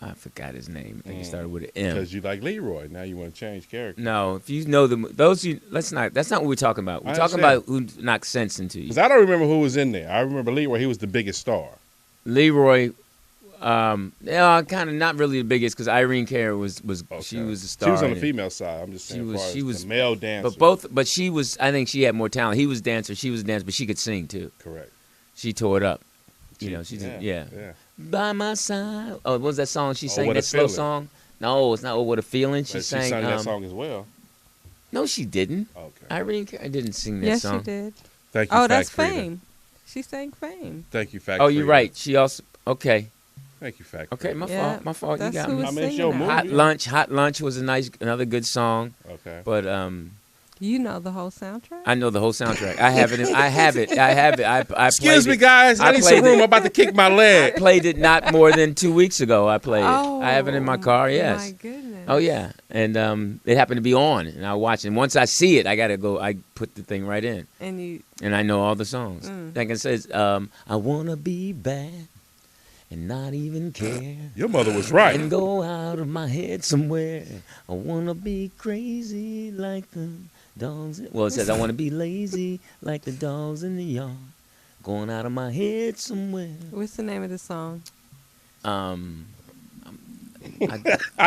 I forgot his name. I think he started with an M. Because you like Leroy. Now you want to change character. No, if you know let's not. That's not what we're talking about. We're talking about who knocks sense into you. Because I don't remember who was in there. I remember Leroy. He was the biggest star. Leroy, kind of not really the biggest because Irene Cara was Okay. she was a star. She was on the female side. I'm just saying. She was the male dancer. But she was. I think she had more talent. He was a dancer. She was a dancer, but she could sing too. Correct. She tore it up. She Yeah. did. By my side. Oh, what was that song she sang? What a That slow Feeling. song? No, it's not. Oh, what a feeling. She But sang. She sang that song as well. No, she didn't. Okay. Irene Cara didn't sing that Yes, song. she did. Thank you. Oh, Fact that's Frida. Fame. She sang Fame. Thank you, Fact. Oh, you're Frida. right. She also. Okay. Thank you, Fact. Okay, Frida. Yeah, my fault. You that's got who me. was I mean, it's singing your that. movie. Hot Lunch was another good song. Okay. But You know the whole soundtrack? I know the whole soundtrack. I have it. I have it. I Excuse played me, it. guys. I need some played room. it. I'm about to kick my I leg. played it not more than 2 weeks ago. I played it. I have it in my car. Yes. My goodness. Oh yeah, and it happened to be on, and I watch it. And once I see it, I gotta go. I put the thing right in, and I know all the songs. Like it says, "I wanna be bad and not even care, Your mother was right. and go out of my head somewhere. I wanna be crazy like the dogs." Well, it says, "I wanna be lazy like the dogs in the yard, going out of my head somewhere." What's the name of the song? I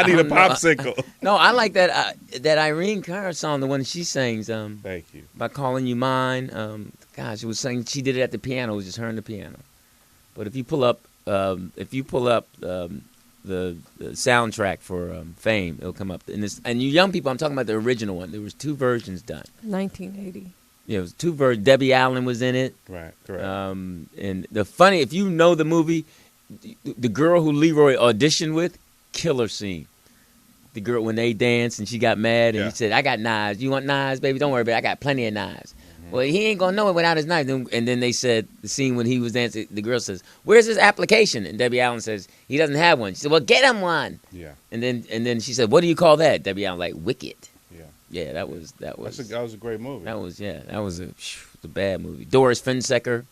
need a don't know. popsicle. No, I like that Irene Cara song, the one she sings. Thank you. By Calling You Mine. Gosh, it was saying she did it at the piano. It was just her and the piano. But if you pull up, the soundtrack for Fame, it'll come up. And you young people, I'm talking about the original one. There was 2 versions done. 1980. Yeah, it was 2 versions. Debbie Allen was in it. Right, correct. And if you know the movie, the girl who Leroy auditioned with, killer scene. The girl when they danced and she got mad and he said, "I got knives. You want knives, baby? Don't worry about it. I got plenty of knives." Well, he ain't gonna know it without his knife. And then they said the scene when he was dancing. The girl says, "Where's his application?" And Debbie Allen says, "He doesn't have one." She said, "Well, get him one." Yeah. And then she said, "What do you call that?" Debbie Allen like Wicked. Yeah. Yeah, that was That was a great movie. that was a bad movie. Doris Finsecker.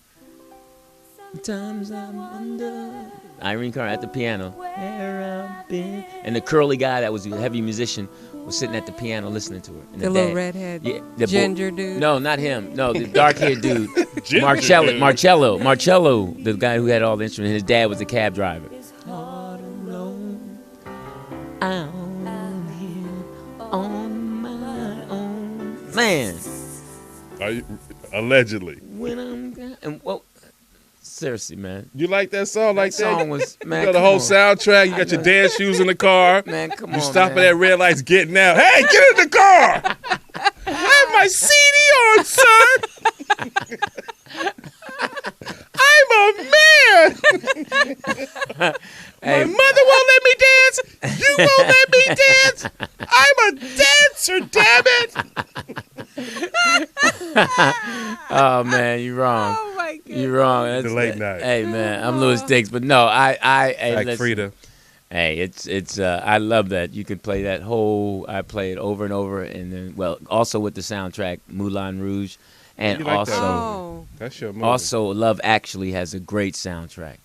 Sometimes I'm under. Irene Cara at the piano. Where I've been. And the curly guy that was a heavy musician was sitting at the piano listening to her. And The little redhead ginger dude? No, not him. No, the dark-haired dude. Ginger Marcello. dude. Marcello, the guy who had all the instruments. His dad was a cab driver. Hard alone, out here on my own. Man. Allegedly. When I'm... And, well, seriously, man. You like that song like that? Song was, man, You got the whole soundtrack. You got your dance shoes in the car. Man, come on, You stop man. at that red light's getting out. Hey, get in the car. I have my CD on, son. I'm a man. My mother won't let me dance. You won't let me dance. I'm a dancer, damn it. Oh man, you're wrong. Oh my goodness. You're wrong. The late night. Hey man, I'm Louis Dix, but no, hey, Like listen. Frida. Hey, it's I love that. You can play that whole. I play it over and over, and then also with the soundtrack Moulin Rouge, and You like that Oh. movie? That's your movie. also Love Actually has a great soundtrack.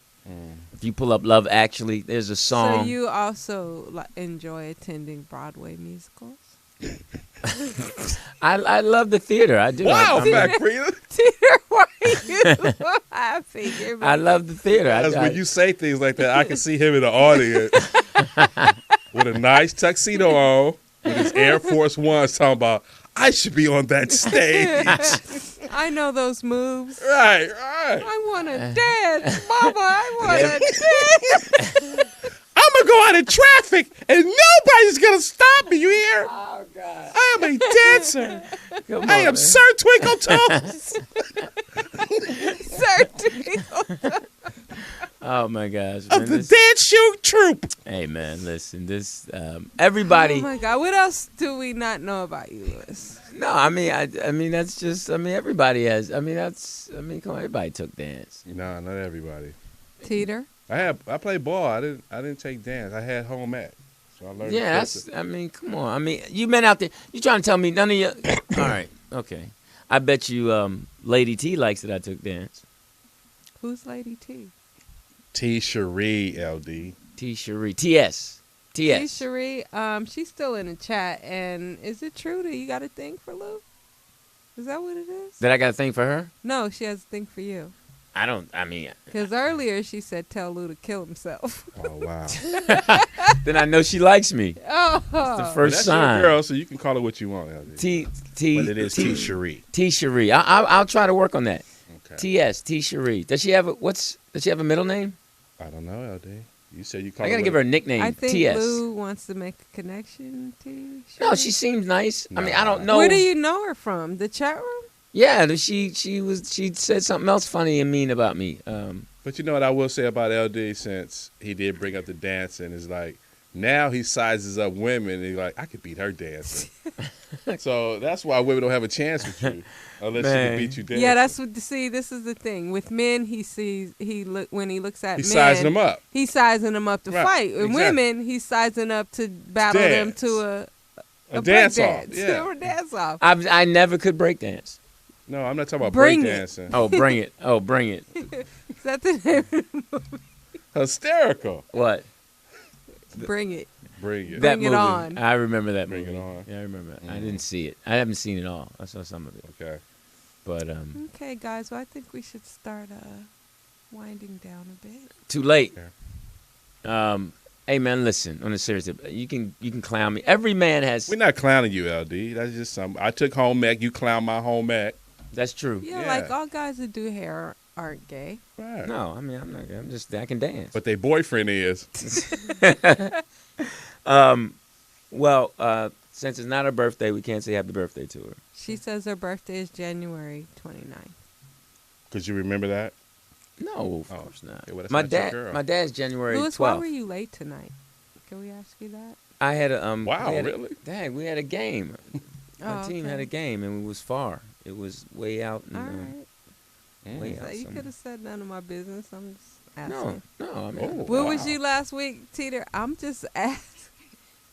If you pull up Love Actually, there's a song. So you also enjoy attending Broadway musicals? I love the theater. I do. Wow, I'm- Fact Frida. Teeter, why are you laughing? I love the theater. Because when you say things like that, I can see him in the audience with a nice tuxedo on, with his Air Force Ones, talking about, I should be on that stage. I know those moves. Right. I want to dance, Mama. I want to dance. I'm going to go caught in traffic, and nobody's gonna stop me. You hear? Oh God! I am a dancer. I am Sir Twinkle Toes. Sir Twinkle. Oh my gosh! Of the dance shoe troupe. Hey man, listen, this everybody. Oh my God! What else do we not know about you, Lewis? No, I mean that's just. I mean everybody has. I mean come on, everybody took dance. No, not everybody. Teeter. I played ball. I didn't take dance. I had home ec, so I learned. Yeah, I mean, come on. I mean, you men out there. You trying to tell me none of you? All right, okay. I bet you Lady T likes that I took dance. Who's Lady T? T. Cherie, LD. T. Cherie. T.S. T. Cherie. She's still in the chat. And is it true that you got a thing for Lou? Is that what it is? That I got a thing for her? No, she has a thing for you. I mean. Because earlier she said tell Lou to kill himself. Oh, wow. Then I know she likes me. Oh. That's the first sign. That's your girl, so you can call her what you want, LD. But it is T. Cherie. T. Cherie. I'll try to work on that. Okay. T.S. T. Cherie. Does she have a middle name? I don't know, LD. You said you call her. I gotta give her a nickname. I think T.S. Lou wants to make a connection to you. No, she seems nice. No. I mean, I don't know. Where do you know her from? The chat room? Yeah, she said something else funny and mean about me. But you know what I will say about LD, since he did bring up the dancing, is like now he sizes up women and he's like, I could beat her dancing. So that's why women don't have a chance with you unless she can beat you dancing. Yeah, that's what. See, this is the thing with men. When he looks at He's men, sizing them up. He's sizing them up to fight. With women, he's sizing up to battle them to a dance off. dance. Yeah. A dance off. I never could break dance. No, I'm not talking about Bring break it. dancing. Oh, bring it. Oh, bring it. Is that the name of the movie? Hysterical. What? Bring it. Bring it. That Bring it movie. on. I remember that Bring movie. it on. Yeah, I remember it. Mm-hmm. I didn't see it. I haven't seen it all. I saw some of it. Okay. But Okay, guys. Well, I think we should start winding down a bit. too late. Yeah. Hey man, listen. On a serious tip, you can clown me. Every man has. We're not clowning you, LD. That's just something. I took home ec. You clown my home ec. That's true. Yeah, Yeah. like all guys that do hair aren't gay. Right. No, I mean I'm not. I'm just. I can dance. But their boyfriend is. Well, since it's not her birthday, we can't say happy birthday to her. She says her birthday is January 29th. Could you remember that? No, of course not. Okay, well, that's my not your dad. girl. My dad's January 12th. Louis, why were you late tonight? Can we ask you that? I had a Wow, we had really? Dang, we had a game. My team had a okay. game, and it was far. It was way out. All In, right. way So out you somewhere. could have said none of my business. I'm just No, asking. no. I mean, Oh. Where Wow. was you last week, Teeter? I'm just asking.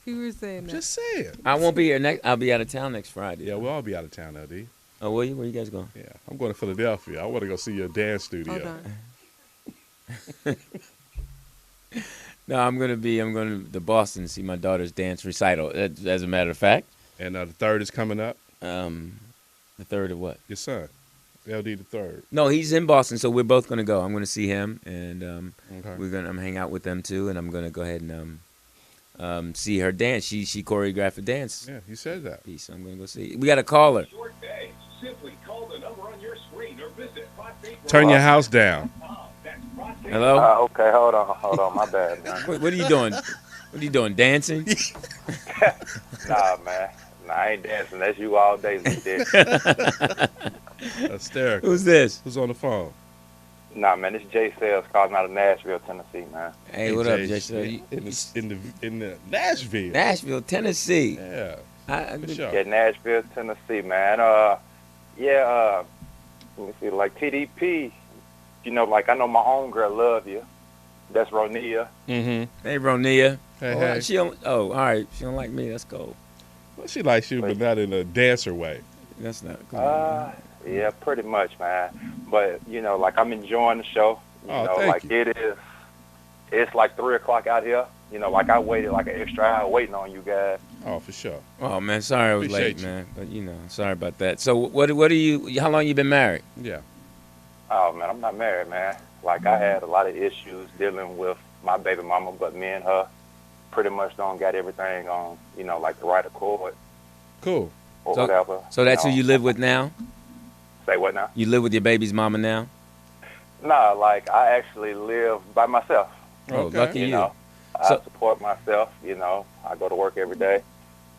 You were saying that. Just saying. I won't be here next. I'll be out of town next Friday. Yeah, we'll all be out of town, LD. Oh, will you? Where you guys going? Yeah, I'm going to Philadelphia. I want to go see your dance studio. Hold on. No, I'm going to Boston to see my daughter's dance recital. As a matter of fact. And the third is coming up. The third of what? Your son, LD the third. No, he's in Boston, so we're both going to go. I'm going to see him, and Okay. we're going to hang out with them too, and I'm going to go ahead and see her dance. She choreographed a dance Yeah, you said that. piece. I'm going to go see. We got a caller. Turn your house down. Hello. Okay, hold on, my bad, man. What are you doing? What are you doing? Dancing? Nah, man. Nah, I ain't dancing. That's you all day, dick. Hysterical. Who's this? Who's on the phone? Nah, man, this Jay Sales calling out of Nashville, Tennessee, man. Hey, what up, Jay? Jason? In the Nashville. Nashville, Tennessee. Yeah, I, for sure. Yeah, Nashville, Tennessee, man. Let me see, like TDP, you know, like I know my homegirl love you. That's Ronia. Mm-hmm. Hey, Ronia. Hey. She don't. Oh, all right. She don't like me. That's cool. Well, she likes you, but not in a dancer way. That's not cool. Yeah, pretty much, man. But, you know, like I'm enjoying the show. You know, thank like you. it's like 3 o'clock out here. You know, like I waited like an extra hour waiting on you guys. Oh, for sure. Oh man, sorry I was late, Appreciate you. man. But you know, sorry about that. So what are you? How long you been married? Yeah. Oh, man, I'm not married, man. Like, I had a lot of issues dealing with my baby mama, but me and her pretty much don't got everything on, you know, like the right accord Cool. or So- whatever. So that's know. who you live with now? Say what now? You live with your baby's mama now? Nah, like, I actually live by myself, Oh, Okay. lucky you you. know. I support myself. You know, I go to work every day.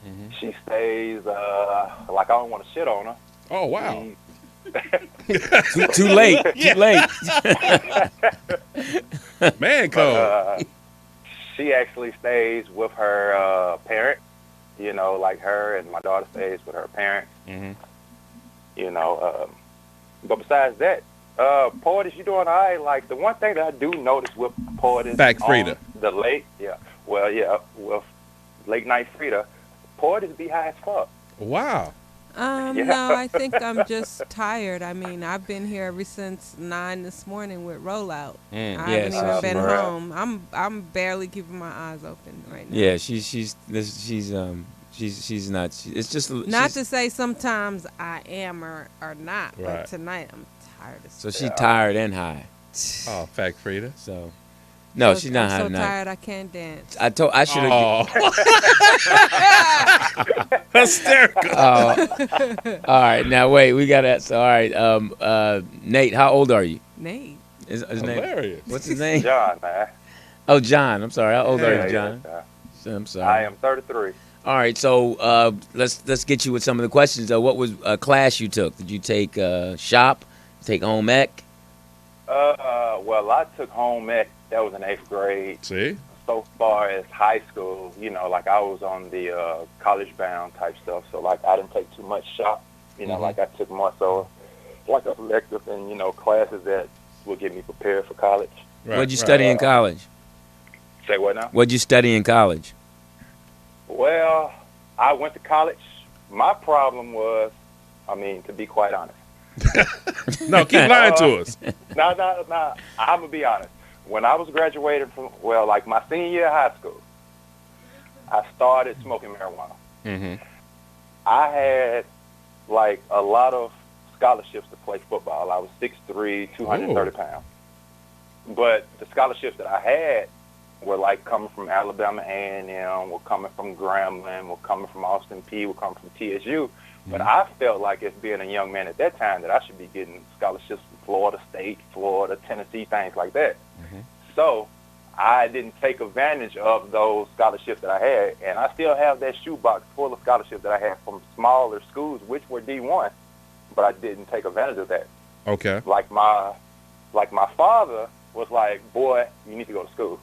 Mm-hmm. She stays like I don't want to shit on her. Oh wow! Too late. Too late. Man code. She actually stays with her parents. You know, like her and my daughter stays with her parents. Mm-hmm. You know, but besides that, Portis, you doing all right? Like, the one thing that I do notice with Portis, Fact Frida, the late night Frida, Portis be high as fuck. Wow. No, I think I'm just tired. I mean, I've been here ever since 9 this morning with rollout. I haven't even been home. I'm barely keeping my eyes open right now. Yeah, she's not. It's just not to say sometimes I am or not, right. But tonight I'm tired. So she's tired and high. Oh, Fact Frida. So. No, she's not high tonight. I'm so tonight. tired I can't dance. I should have. Hysterical. All right, now wait, we got to. So, all right, Nate, how old are you? Nate. Is hilarious. What's his name? John, man. Oh, John. I'm sorry. How old are you, John? I'm sorry. I am 33. All right, so let's get you with some of the questions. What was a class you took? Did you take shop? Take home ec? Well, I took home ec. That was in 8th grade. See? So far as high school, you know, like I was on the college-bound type stuff. So, like, I didn't take too much shop. You know, mm-hmm. Like I took more so like a elective and, you know, classes that would get me prepared for college. Right, What'd you study in college? Say what now? What'd you study in college? Well, I went to college. My problem was, I mean, to be quite honest. No, keep lying to us. No. I'm going to be honest. When I was graduating from, like my senior year of high school, I started smoking marijuana. Mm-hmm. I had, like, a lot of scholarships to play football. I was 6'3", 230 pounds. But the scholarships that I had were, like, coming from Alabama A&M, were coming from Grambling, were coming from Austin Peay, were coming from TSU. But I felt like, as being a young man at that time, that I should be getting scholarships from Florida State, Florida, Tennessee, things like that. Mm-hmm. So I didn't take advantage of those scholarships that I had, and I still have that shoebox full of scholarships that I had from smaller schools, which were D1, but I didn't take advantage of that. Okay. Like my father was like, boy, you need to go to school.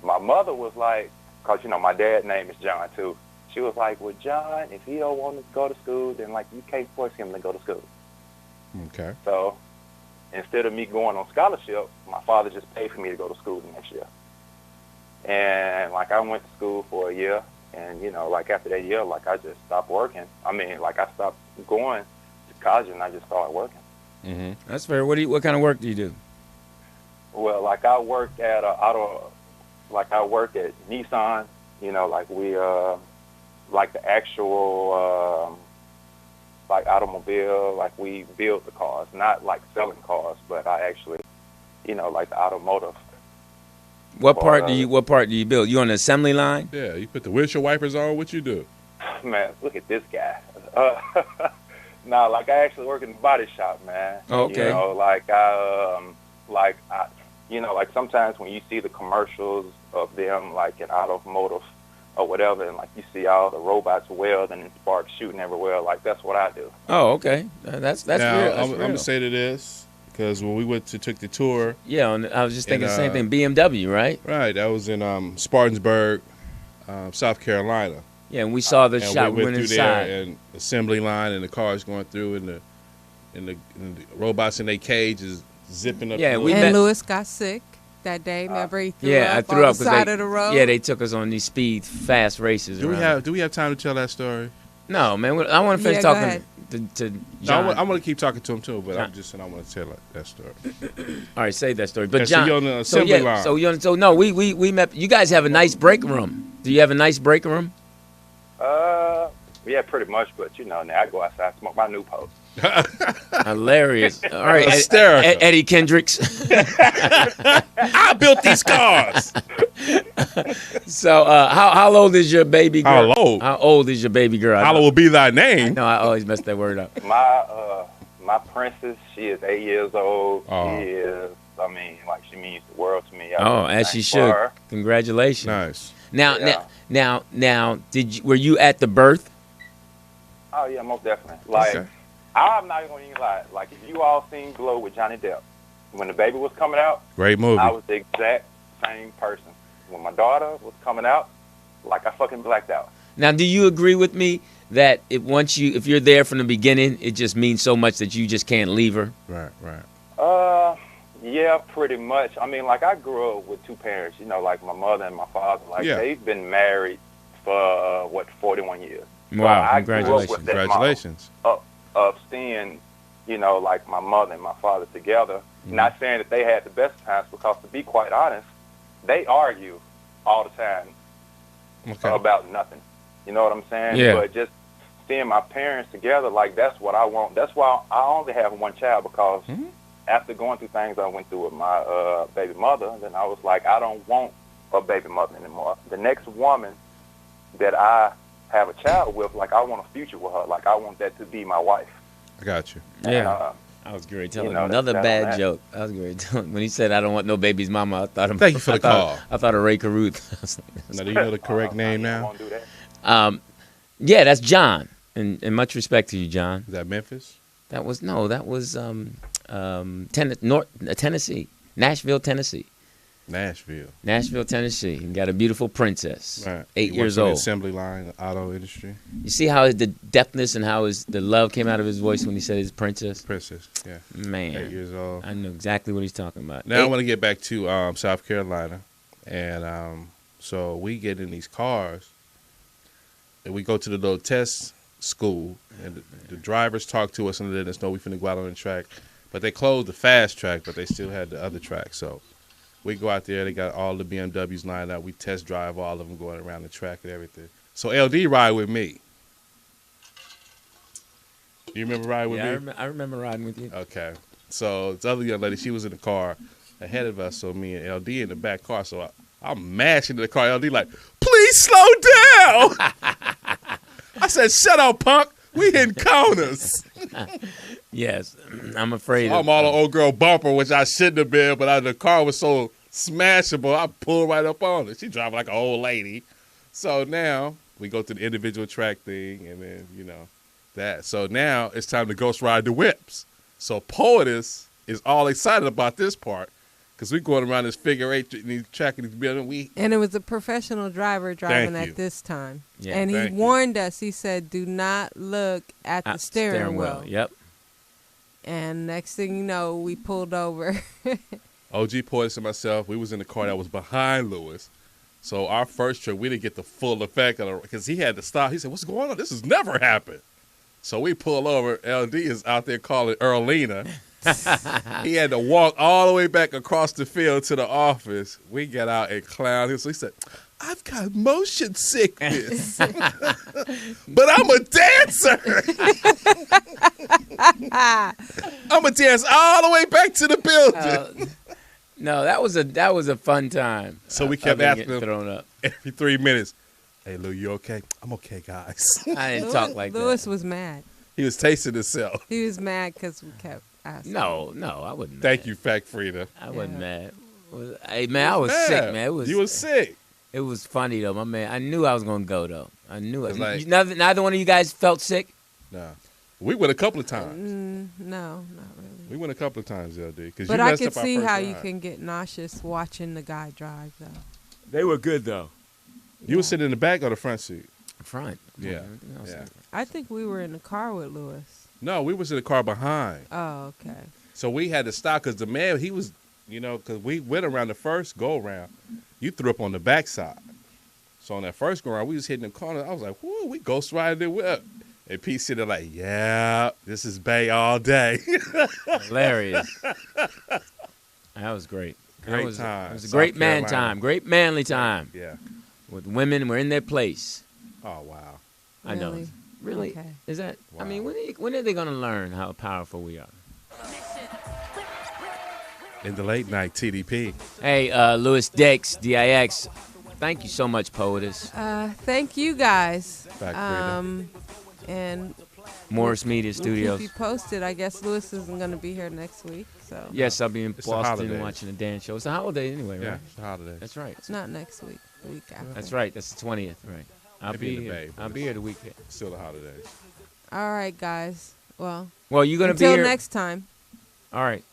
My mother was like, because, you know, my dad's name is John, too. She was like, well, John, if he don't want to go to school, then, like, you can't force him to go to school. Okay. So instead of me going on scholarship, my father just paid for me to go to school the next year. And, like, I went to school for a year, and, you know, like, after that year, like, I just stopped working. I mean, like, I stopped going to college, and I just started working. Mm-hmm. That's fair. What kind of work do you do? Well, like, I work at I work at Nissan, you know, like, we, like, the actual, like, automobile, like, we build the cars, not, like, selling cars, but I actually, you know, like, the automotive. What part do you build? You on the assembly line? Yeah, you put the windshield wipers on. What you do? Man, look at this guy. No, like, I actually work in the body shop, man. Oh, okay. You know, you know, like, sometimes when you see the commercials of them, like, in automotive or whatever, and, like, you see all the robots welding and sparks shooting everywhere, like, that's what I do. Oh, okay. That's now, real. I'm going to say to this, because when we took the tour. Yeah, I was just thinking the same thing. BMW, right? Right. That was in Spartanburg, South Carolina. Yeah, and we saw the shop. We went through there, and assembly line, and the cars going through, and the robots in their cage is zipping up. Yeah, and Lewis got sick that day. Remember, he threw up on the side of the road. Yeah, they took us on these fast races. Do we have time to tell that story? No, man. I want to finish talking to John. No, I'm going to keep talking to him too, but I'm just saying I want to tell that story. All right, say that story. But John, so you're on the assembly line. So no, we met. You guys have a nice break room. Do you have a nice break room? Yeah, pretty much. But, you know, now I go outside, smoke my new post. Hilarious. All right, Eddie Kendricks. I built these cars. So, how old is your baby girl? How old is your baby girl? How will be thy name? No, I always mess that word up. My princess, she is 8 years old. Oh. She is, I mean, like, she means the world to me. As she should. Congratulations. Nice. Now, were you at the birth? Oh yeah, most definitely. Like, Okay. I'm not even gonna even lie. Like, if you all seen Glow with Johnny Depp, when the baby was coming out, Great movie. I was the exact same person. When my daughter was coming out, like, I fucking blacked out. Now, do you agree with me that if you're there from the beginning, it just means so much that you just can't leave her? Right. Yeah, pretty much. I mean, like, I grew up with two parents, you know, like my mother and my father. Like, they've been married for, 41 years. Wow, so congratulations. Congratulations. Of seeing, you know, like my mother and my father together. Not saying that they had the best times, because to be quite honest, they argue all the time about nothing. You know what I'm saying? Yeah. But just seeing my parents together, like, that's what I want. That's why I only have one child, because after going through things I went through with my baby mother, then I was like, I don't want a baby mother anymore. The next woman that I have a child with, like, I want a future with her. Like, I want that to be my wife. I got you. Yeah. I was going to tell him another bad joke. I was going to tell him when he said, "I don't want no baby's mama." I thought him. Thank you for the call. I thought of Ray Caruth. Now, do you know the correct name now? Do that. Yeah, that's John. And much respect to you, John. Is that Memphis? That was Tennessee, Nashville, Tennessee. Nashville, Tennessee. He got a beautiful princess, Right. 8 He years works in old. the assembly line, the auto industry. You see how the depthness and how the love came out of his voice when he said his princess? Princess, yeah. Man. 8 years old. I know exactly what he's talking about. Now I want to get back to South Carolina. And so we get in these cars, and we go to the little test school, and the drivers talk to us and let us know we finna go out on the track. But they closed the fast track, but they still had the other track. So we go out there. They got all the BMWs lined up. We test drive all of them going around the track and everything. So LD ride with me. You remember riding with me? I remember riding with you. Okay. So this other young lady, she was in the car ahead of us. So me and LD in the back car. So I'm mashing into the car. LD like, please slow down. I said, shut up, punk. We hitting corners. Yes, I'm afraid. I'm all an old girl bumper, which I shouldn't have been, but the car was so smashable, I pulled right up on her. She driving like an old lady. So now we go to the individual track thing, and then, that. So now it's time to ghost ride the whips. So Poetess is all excited about this part, because we're going around this figure eight in these track in this building. And it was a professional driver driving at this time. Yeah, and he warned us. He said, do not look at the steering wheel. Yep. And next thing you know, we pulled over. OG Poetess and myself, we was in the car that was behind Lewis. So our first trip, we didn't get the full effect of it, because he had to stop. He said, what's going on? This has never happened. So we pull over. LD is out there calling Earlina. He had to walk all the way back across the field to the office. We got out and clowned him. So he said, I've got motion sickness, but I'm a dancer. I'm a dance all the way back to the building. No, that was a fun time. So we kept asking him thrown up every 3 minutes, hey, Lou, you okay? I'm okay, guys. I didn't talk like that. Lewis was mad. He was tasting himself. He was mad because we kept asking. No, I wasn't. Thank you, Fact Frida. I wasn't mad. Hey, man, I was sick, man. You was sick. It was funny, though, my man. I knew I was going to go, though. I knew it. Like, neither one of you guys felt sick? No. We went a couple of times. No, not really. We went a couple of times, LD. But I could see how you can get nauseous watching the guy drive, though. They were good, though. You were sitting in the back or the front seat? Front. Yeah. I think we were in the car with Lewis. No, we was in the car behind. Oh, okay. So we had to stop because the man, he was, because we went around the first go-around. You threw up on the backside. So on that first go-around, we was hitting the corner. I was like, whoo, we ghost riding the whip. And Pete sitting there like, yeah, this is Bay all day. Hilarious. That was great. Great time. It was a great man time. Great manly time. Yeah. With women were in their place. Oh, wow. I know. Really? Okay. Is that? Wow. I mean, when are they going to learn how powerful we are? In the late night, TDP. Hey, Louis Dix, DIX. Thank you so much, Poetess. Thank you guys. Back, and Morris Media we'll Studios. keep you posted. I guess Lewis isn't going to be here next week. So yes, I'll be in It's the Boston holidays. watching a dance show. It's a holiday anyway, Yeah, right? it's the holiday. That's right. it's not next week. The week after. That's right. That's the 20th, right? I'll Maybe in be the here. Bay, but I'll be here the weekend. Still the holidays. All right, guys. Well, you're gonna be until here next time. All right.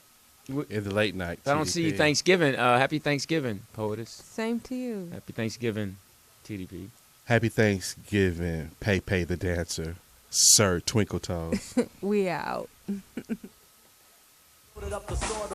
In the late night. If I don't see you Thanksgiving, happy Thanksgiving, Poetess. Same to you. Happy Thanksgiving, TDP. Happy Thanksgiving, Pay the Dancer, Sir Twinkle Toes. We out.